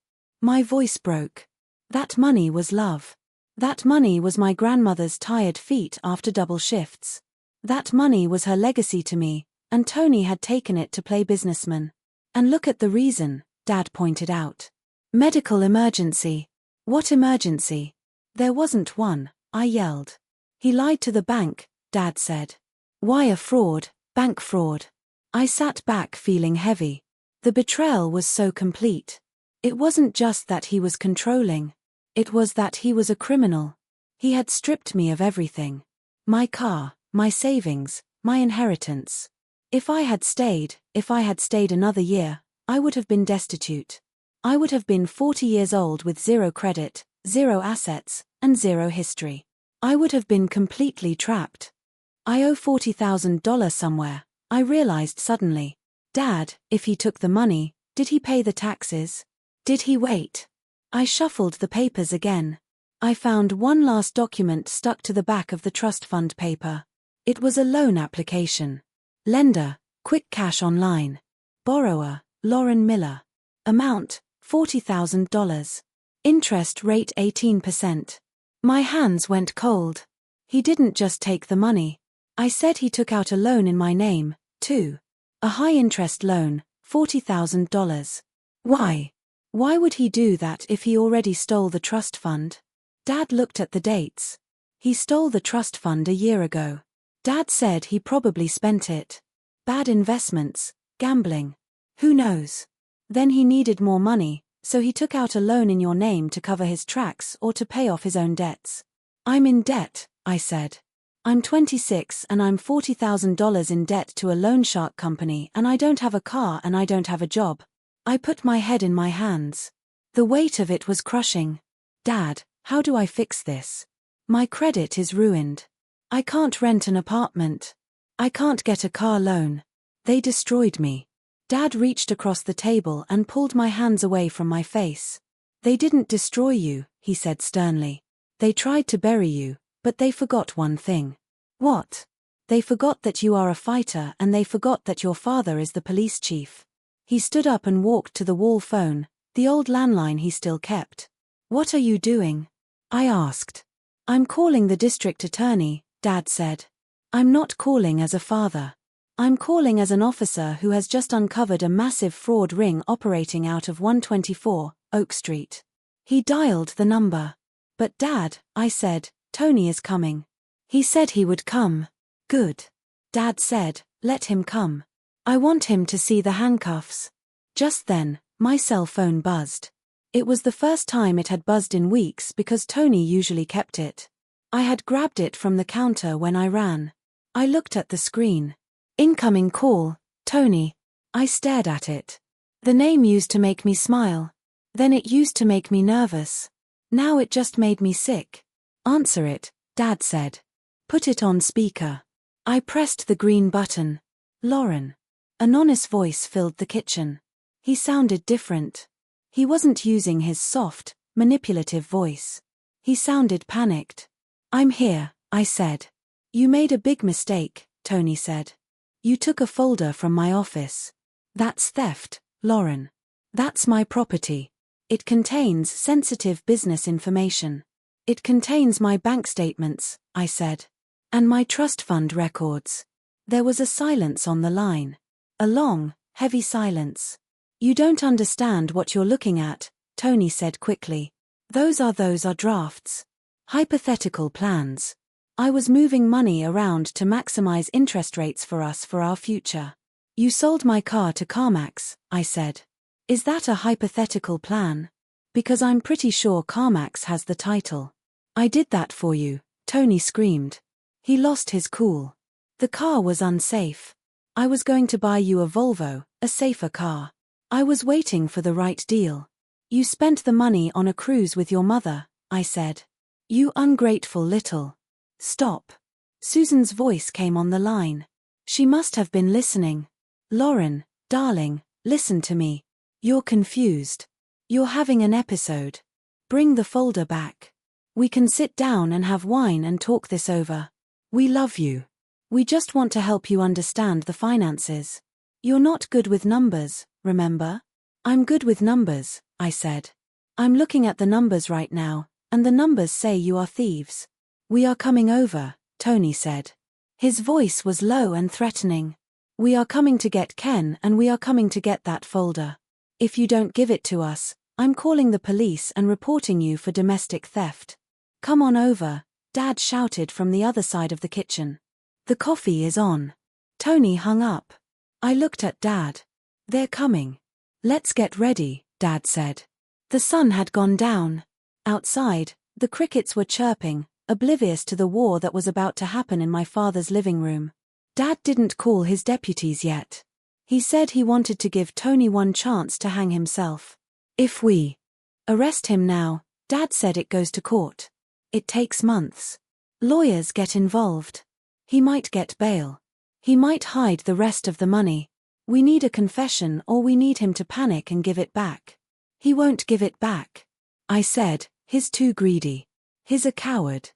My voice broke. That money was love. That money was my grandmother's tired feet after double shifts. That money was her legacy to me, and Tony had taken it to play businessman. And look at the reason, Dad pointed out. Medical emergency. What emergency? There wasn't one, I yelled. He lied to the bank, Dad said. Wire fraud, bank fraud. I sat back feeling heavy. The betrayal was so complete. It wasn't just that he was controlling. It was that he was a criminal. He had stripped me of everything. My car, my savings, my inheritance. If I had stayed another year, I would have been destitute. I would have been 40 years old with 0 credit, 0 assets, and 0 history. I would have been completely trapped. I owe $40,000 somewhere, I realized suddenly. Dad, if he took the money, did he pay the taxes? Did he wait? I shuffled the papers again. I found one last document stuck to the back of the trust fund paper. It was a loan application. Lender, Quick Cash Online. Borrower, Lauren Miller. Amount, $40,000. Interest rate 18%. My hands went cold. He didn't just take the money. I said he took out a loan in my name, too. A high-interest loan, $40,000. Why? Why would he do that if he already stole the trust fund? Dad looked at the dates. He stole the trust fund a year ago. Dad said he probably spent it. Bad investments, gambling. Who knows? Then he needed more money, So he took out a loan in your name to cover his tracks or to pay off his own debts. I'm in debt, I said. I'm 26 and I'm $40,000 in debt to a loan shark company, and I don't have a car and I don't have a job. I put my head in my hands. The weight of it was crushing. Dad, how do I fix this? My credit is ruined. I can't rent an apartment. I can't get a car loan. They destroyed me. Dad reached across the table and pulled my hands away from my face. They didn't destroy you, he said sternly. They tried to bury you, but they forgot one thing. What? They forgot that you are a fighter, and they forgot that your father is the police chief. He stood up and walked to the wall phone, the old landline he still kept. What are you doing? I asked. I'm calling the district attorney, Dad said. I'm not calling as a father. I'm calling as an officer who has just uncovered a massive fraud ring operating out of 124 Oak Street. He dialed the number. But Dad, I said, Tony is coming. He said he would come. Good. Dad said, let him come. I want him to see the handcuffs. Just then, my cell phone buzzed. It was the first time it had buzzed in weeks because Tony usually kept it. I had grabbed it from the counter when I ran. I looked at the screen. Incoming call, Tony. I stared at it. The name used to make me smile. Then it used to make me nervous. Now it just made me sick. Answer it, Dad said. Put it on speaker. I pressed the green button. Lauren. An honest voice filled the kitchen. He sounded different. He wasn't using his soft, manipulative voice. He sounded panicked. I'm here, I said. You made a big mistake, Tony said. You took a folder from my office. That's theft, Lauren. That's my property. It contains sensitive business information. It contains my bank statements, I said. And my trust fund records. There was a silence on the line. A long, heavy silence. You don't understand what you're looking at, Tony said quickly. Those are drafts. Hypothetical plans. I was moving money around to maximize interest rates for us for our future. You sold my car to CarMax, I said. Is that a hypothetical plan? Because I'm pretty sure CarMax has the title. I did that for you, Tony screamed. He lost his cool. The car was unsafe. I was going to buy you a Volvo, a safer car. I was waiting for the right deal. You spent the money on a cruise with your mother, I said. You ungrateful little. Stop. Susan's voice came on the line. She must have been listening. Lauren, darling, listen to me. You're confused. You're having an episode. Bring the folder back. We can sit down and have wine and talk this over. We love you. We just want to help you understand the finances. You're not good with numbers, remember? I'm good with numbers, I said. I'm looking at the numbers right now, and the numbers say you are thieves. We are coming over, Tony said. His voice was low and threatening. We are coming to get Ken, and we are coming to get that folder. If you don't give it to us, I'm calling the police and reporting you for domestic theft. Come on over, Dad shouted from the other side of the kitchen. The coffee is on. Tony hung up. I looked at Dad. They're coming. Let's get ready, Dad said. The sun had gone down. Outside, the crickets were chirping, oblivious to the war that was about to happen in my father's living room. Dad didn't call his deputies yet. He said he wanted to give Tony one chance to hang himself. If we arrest him now, Dad said it goes to court. It takes months. Lawyers get involved. He might get bail. He might hide the rest of the money. We need a confession, or we need him to panic and give it back. He won't give it back. I said, he's too greedy. He's a coward.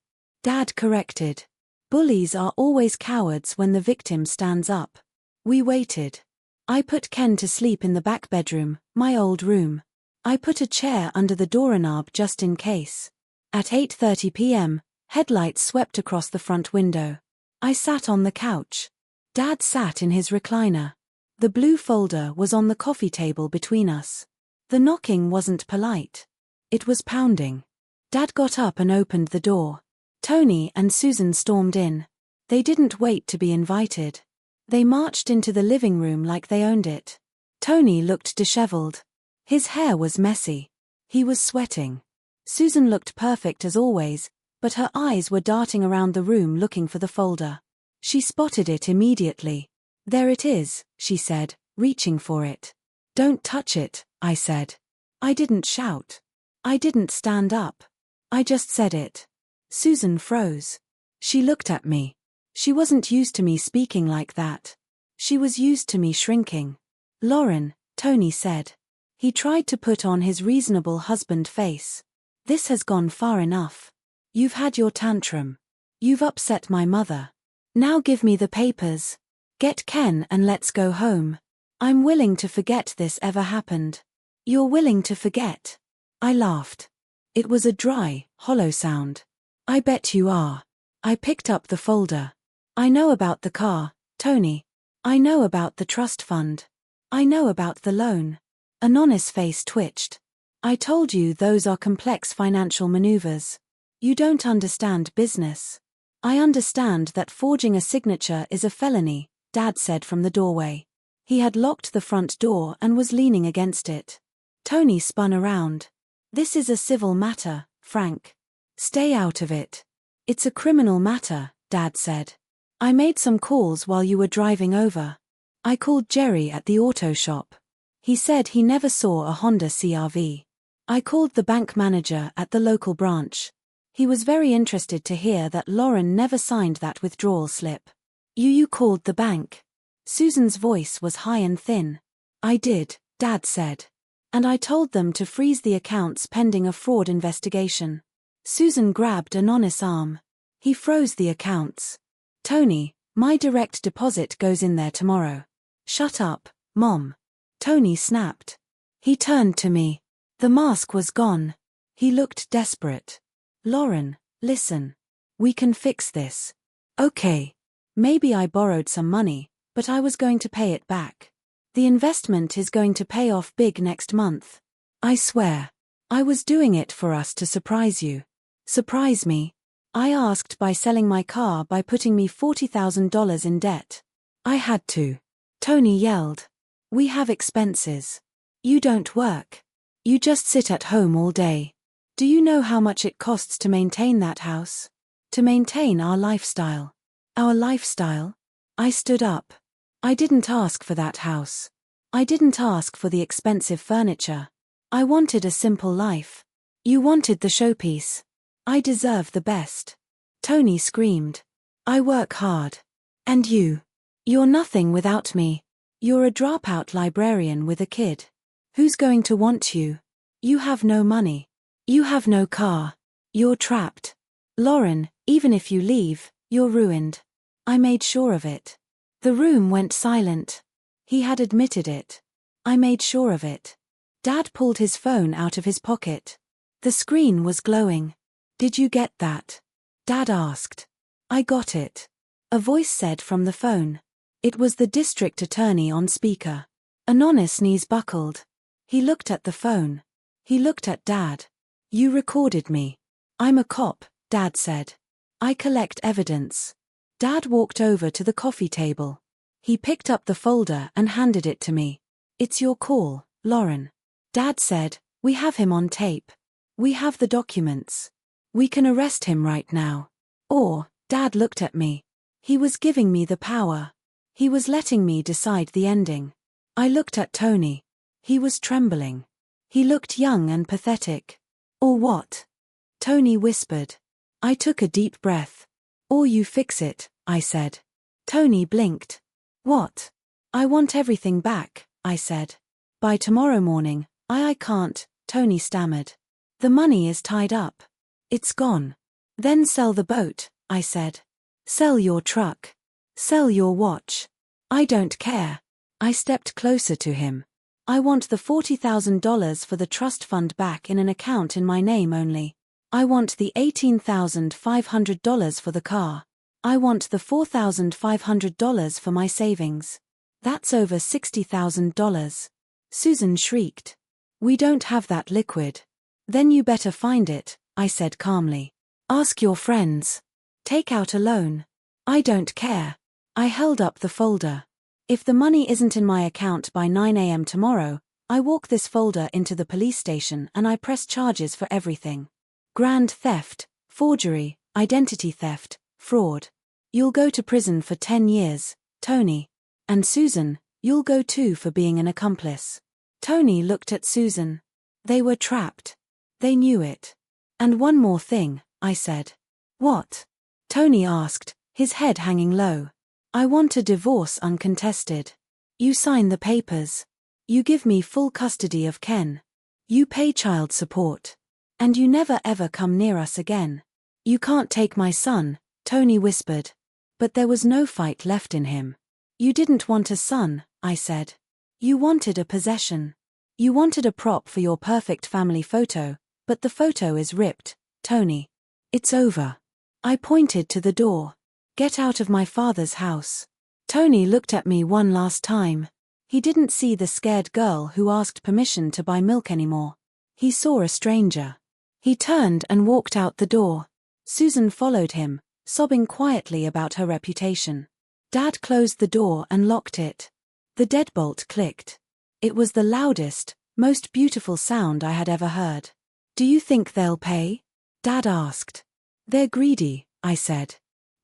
Dad corrected. Bullies are always cowards when the victim stands up. We waited. I put Ken to sleep in the back bedroom, my old room. I put a chair under the doorknob just in case. At 8:30 p.m., headlights swept across the front window. I sat on the couch. Dad sat in his recliner. The blue folder was on the coffee table between us. The knocking wasn't polite. It was pounding. Dad got up and opened the door. Tony and Susan stormed in. They didn't wait to be invited. They marched into the living room like they owned it. Tony looked disheveled. His hair was messy. He was sweating. Susan looked perfect as always, but her eyes were darting around the room looking for the folder. She spotted it immediately. "There it is," she said, reaching for it. "Don't touch it," I said. I didn't shout. I didn't stand up. I just said it. Susan froze. She looked at me. She wasn't used to me speaking like that. She was used to me shrinking. "Lauren," Tony said. He tried to put on his reasonable husband face. "This has gone far enough. You've had your tantrum. You've upset my mother. Now give me the papers. Get Ken and let's go home. I'm willing to forget this ever happened." "You're willing to forget?" I laughed. It was a dry, hollow sound. "I bet you are." I picked up the folder. "I know about the car, Tony. I know about the trust fund. I know about the loan." Anon's face twitched. "I told you those are complex financial maneuvers. You don't understand business." "I understand that forging a signature is a felony," Dad said from the doorway. He had locked the front door and was leaning against it. Tony spun around. "This is a civil matter, Frank. Stay out of it." "It's a criminal matter," Dad said. "I made some calls while you were driving over. I called Jerry at the auto shop. He said he never saw a Honda CR-V. I called the bank manager at the local branch. He was very interested to hear that Lauren never signed that withdrawal slip." You called the bank?" Susan's voice was high and thin. "I did," Dad said. "And I told them to freeze the accounts pending a fraud investigation." Susan grabbed Anon's arm. "He froze the accounts. Tony, my direct deposit goes in there tomorrow." "Shut up, Mom." Tony snapped. He turned to me. The mask was gone. He looked desperate. "Lauren, listen. We can fix this. Okay. Maybe I borrowed some money, but I was going to pay it back. The investment is going to pay off big next month. I swear. I was doing it for us to surprise you." "Surprise me?" "I asked by selling my car by putting me $40,000 in debt. I had to." Tony yelled. "We have expenses. You don't work. You just sit at home all day. Do you know how much it costs to maintain that house? To maintain our lifestyle?" "Our lifestyle?" I stood up. "I didn't ask for that house. I didn't ask for the expensive furniture. I wanted a simple life. You wanted the showpiece. I deserve the best." Tony screamed. "I work hard. And you? You're nothing without me. You're a dropout librarian with a kid. Who's going to want you? You have no money. You have no car. You're trapped. Lauren, even if you leave, you're ruined. I made sure of it." The room went silent. He had admitted it. I made sure of it. Dad pulled his phone out of his pocket. The screen was glowing. "Did you get that?" Dad asked. "I got it," a voice said from the phone. It was the district attorney on speaker. Anon's knees buckled. He looked at the phone. He looked at Dad. "You recorded me." "I'm a cop," Dad said. "I collect evidence." Dad walked over to the coffee table. He picked up the folder and handed it to me. "It's your call, Lauren." Dad said, "We have him on tape. We have the documents. We can arrest him right now." Or, Dad looked at me. He was giving me the power. He was letting me decide the ending. I looked at Tony. He was trembling. He looked young and pathetic. "Or what?" Tony whispered. I took a deep breath. "Or you fix it," I said. Tony blinked. "What?" "I want everything back," I said. "By tomorrow morning." I can't," Tony stammered. "The money is tied up. It's gone." "Then sell the boat," I said. "Sell your truck. Sell your watch. I don't care." I stepped closer to him. "I want the $40,000 for the trust fund back in an account in my name only. I want the $18,500 for the car. I want the $4,500 for my savings. That's over $60,000. Susan shrieked. "We don't have that liquid." "Then you better find it," I said calmly. "Ask your friends. Take out a loan. I don't care." I held up the folder. "If the money isn't in my account by 9 a.m. tomorrow, I walk this folder into the police station and I press charges for everything. Grand theft, forgery, identity theft, fraud. You'll go to prison for 10 years, Tony. And Susan, you'll go too for being an accomplice. Tony looked at Susan. They were trapped. They knew it. And one more thing, I said. What? Tony asked, his head hanging low. I want a divorce uncontested. You sign the papers. You give me full custody of Ken. You pay child support. And you never ever come near us again. You can't take my son, Tony whispered. But there was no fight left in him. You didn't want a son, I said. You wanted a possession. You wanted a prop for your perfect family photo, but the photo is ripped, Tony. It's over. I pointed to the door. Get out of my father's house. Tony looked at me one last time. He didn't see the scared girl who asked permission to buy milk anymore. He saw a stranger. He turned and walked out the door. Susan followed him, sobbing quietly about her reputation. Dad closed the door and locked it. The deadbolt clicked. It was the loudest, most beautiful sound I had ever heard. Do you think they'll pay? Dad asked. They're greedy, I said.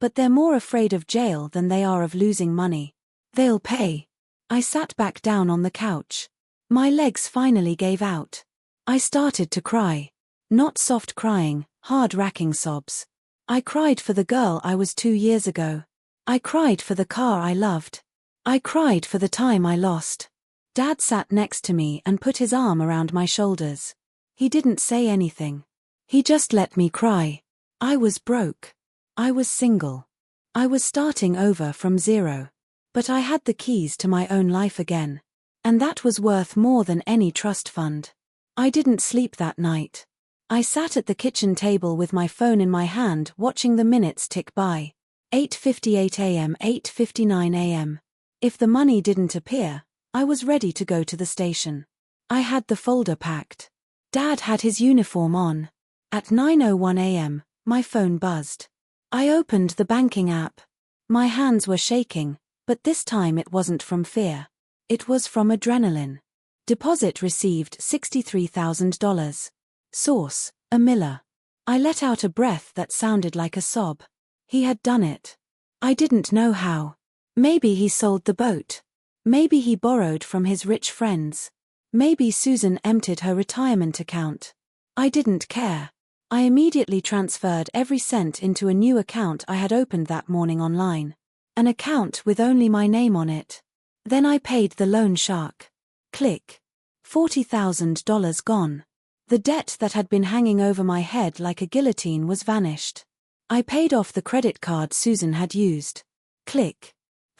But they're more afraid of jail than they are of losing money. They'll pay. I sat back down on the couch. My legs finally gave out. I started to cry. Not soft crying, hard racking sobs. I cried for the girl I was 2 years ago. I cried for the car I loved. I cried for the time I lost. Dad sat next to me and put his arm around my shoulders. He didn't say anything. He just let me cry. I was broke. I was single. I was starting over from zero. But I had the keys to my own life again. And that was worth more than any trust fund. I didn't sleep that night. I sat at the kitchen table with my phone in my hand watching the minutes tick by. 8:58 a.m., 8:59 a.m. If the money didn't appear, I was ready to go to the station. I had the folder packed. Dad had his uniform on. At 9:01 a.m., my phone buzzed. I opened the banking app. My hands were shaking, but this time it wasn't from fear. It was from adrenaline. Deposit received $63,000. Source, a Miller. I let out a breath that sounded like a sob. He had done it. I didn't know how. Maybe he sold the boat. Maybe he borrowed from his rich friends. Maybe Susan emptied her retirement account. I didn't care. I immediately transferred every cent into a new account I had opened that morning online. An account with only my name on it. Then I paid the loan shark. Click. $40,000 gone. The debt that had been hanging over my head like a guillotine was vanished. I paid off the credit card Susan had used. Click.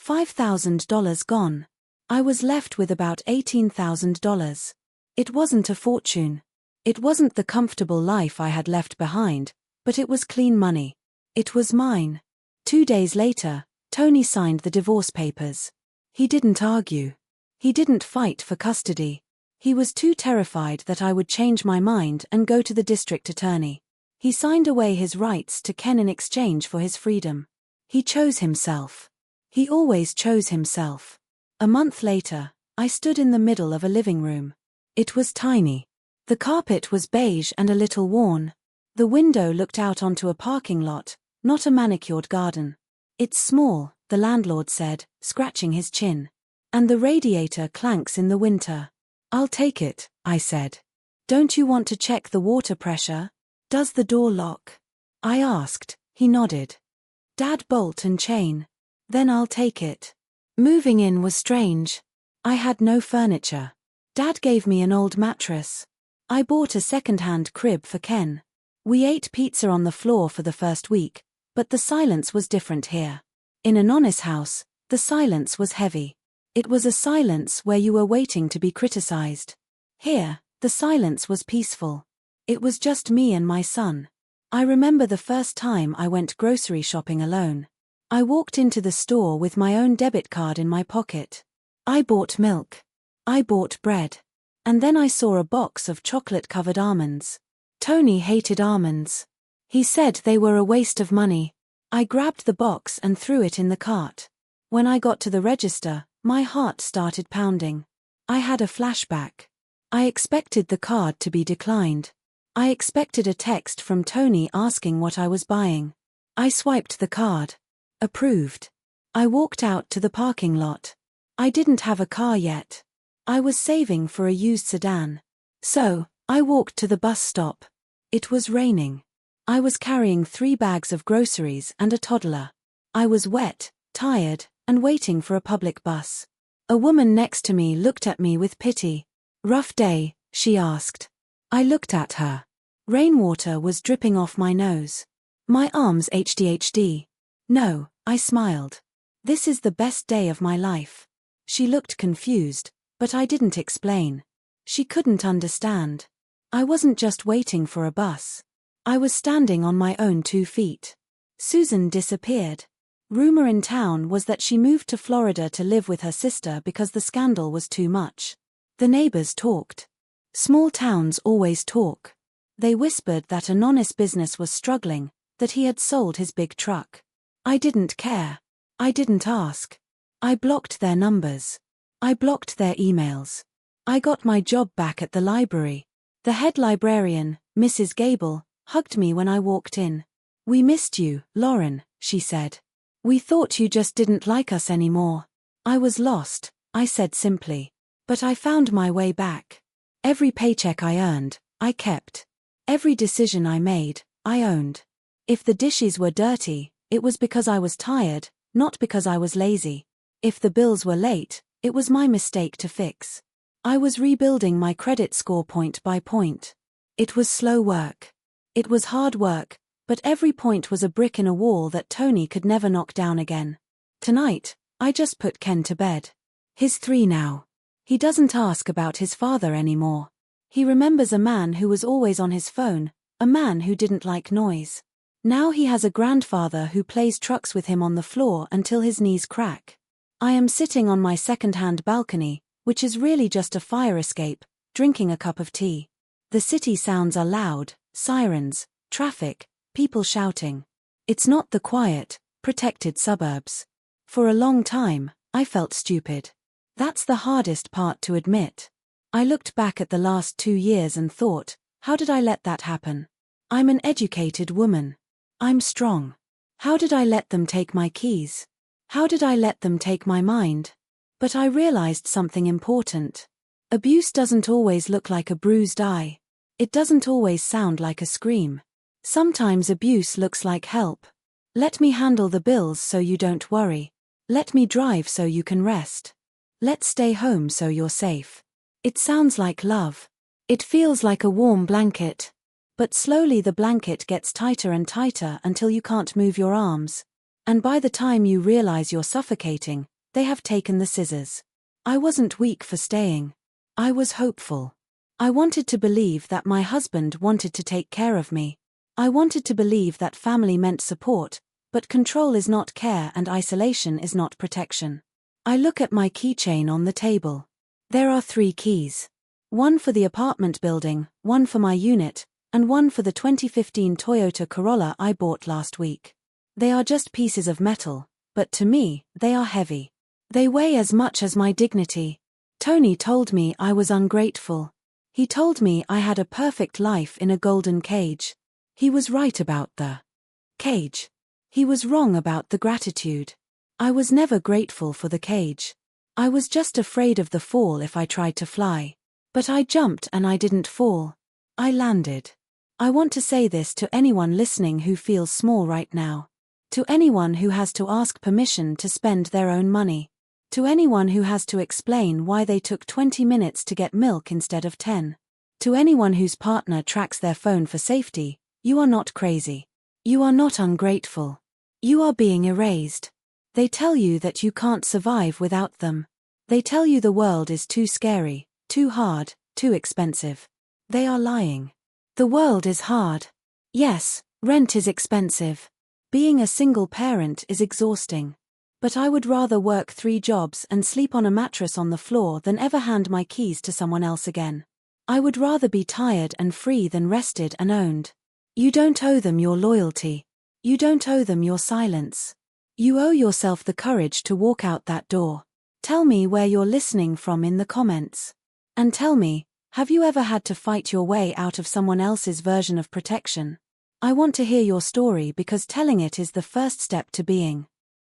$5,000 gone. I was left with about $18,000. It wasn't a fortune. It wasn't the comfortable life I had left behind, but it was clean money. It was mine. 2 days later, Tony signed the divorce papers. He didn't argue. He didn't fight for custody. He was too terrified that I would change my mind and go to the district attorney. He signed away his rights to Ken in exchange for his freedom. He chose himself. He always chose himself. A month later, I stood in the middle of a living room. It was tiny. The carpet was beige and a little worn. The window looked out onto a parking lot, not a manicured garden. It's small, the landlord said, scratching his chin. And the radiator clanks in the winter. I'll take it, I said. Don't you want to check the water pressure? Does the door lock? I asked. He nodded. Dad, bolt and chain. Then I'll take it. Moving in was strange. I had no furniture. Dad gave me an old mattress. I bought a second-hand crib for Ken. We ate pizza on the floor for the first week, but the silence was different here. In a Nonnis house, the silence was heavy. It was a silence where you were waiting to be criticized. Here, the silence was peaceful. It was just me and my son. I remember the first time I went grocery shopping alone. I walked into the store with my own debit card in my pocket. I bought milk. I bought bread. And then I saw a box of chocolate-covered almonds. Tony hated almonds. He said they were a waste of money. I grabbed the box and threw it in the cart. When I got to the register, my heart started pounding. I had a flashback. I expected the card to be declined. I expected a text from Tony asking what I was buying. I swiped the card. Approved. I walked out to the parking lot. I didn't have a car yet. I was saving for a used sedan. So, I walked to the bus stop. It was raining. I was carrying 3 bags of groceries and a toddler. I was wet, tired, and waiting for a public bus. A woman next to me looked at me with pity. "Rough day?" she asked. I looked at her. Rainwater was dripping off my nose. My arms HDHD. "No," I smiled. "This is the best day of my life." She looked confused, but I didn't explain. She couldn't understand. I wasn't just waiting for a bus. I was standing on my own 2 feet. Susan disappeared. Rumor in town was that she moved to Florida to live with her sister because the scandal was too much. The neighbors talked. Small towns always talk. They whispered that an honest business was struggling, that he had sold his big truck. I didn't care. I didn't ask. I blocked their numbers. I blocked their emails. I got my job back at the library. The head librarian, Mrs. Gable, hugged me when I walked in. "We missed you, Lauren," she said. "We thought you just didn't like us anymore." I was lost, I said simply. But I found my way back. Every paycheck I earned, I kept. Every decision I made, I owned. If the dishes were dirty, it was because I was tired, not because I was lazy. If the bills were late, it was my mistake to fix. I was rebuilding my credit score point by point. It was slow work. It was hard work, but every point was a brick in a wall that Tony could never knock down again. Tonight, I just put Ken to bed. He's 3 now. He doesn't ask about his father anymore. He remembers a man who was always on his phone, a man who didn't like noise. Now he has a grandfather who plays trucks with him on the floor until his knees crack. I am sitting on my second-hand balcony, which is really just a fire escape, drinking a cup of tea. The city sounds are loud, sirens, traffic, people shouting. It's not the quiet, protected suburbs. For a long time, I felt stupid. That's the hardest part to admit. I looked back at the last 2 years and thought, how did I let that happen? I'm an educated woman. I'm strong. How did I let them take my keys? How did I let them take my mind? But I realized something important. Abuse doesn't always look like a bruised eye. It doesn't always sound like a scream. Sometimes abuse looks like help. Let me handle the bills so you don't worry. Let me drive so you can rest. Let's stay home so you're safe. It sounds like love. It feels like a warm blanket. But slowly the blanket gets tighter and tighter until you can't move your arms. And by the time you realize you're suffocating, they have taken the scissors. I wasn't weak for staying. I was hopeful. I wanted to believe that my husband wanted to take care of me. I wanted to believe that family meant support, but control is not care and isolation is not protection. I look at my keychain on the table. There are 3 keys. One for the apartment building, one for my unit, and one for the 2015 Toyota Corolla I bought last week. They are just pieces of metal, but to me, they are heavy. They weigh as much as my dignity. Tony told me I was ungrateful. He told me I had a perfect life in a golden cage. He was right about the cage. He was wrong about the gratitude. I was never grateful for the cage. I was just afraid of the fall if I tried to fly. But I jumped and I didn't fall. I landed. I want to say this to anyone listening who feels small right now. To anyone who has to ask permission to spend their own money. To anyone who has to explain why they took 20 minutes to get milk instead of 10. To anyone whose partner tracks their phone for safety, you are not crazy. You are not ungrateful. You are being erased. They tell you that you can't survive without them. They tell you the world is too scary, too hard, too expensive. They are lying. The world is hard. Yes, rent is expensive. Being a single parent is exhausting. But I would rather work 3 jobs and sleep on a mattress on the floor than ever hand my keys to someone else again. I would rather be tired and free than rested and owned. You don't owe them your loyalty. You don't owe them your silence. You owe yourself the courage to walk out that door. Tell me where you're listening from in the comments. And tell me, Have you ever had to fight your way out of someone else's version of protection? I want to hear your story because telling it is the first step to being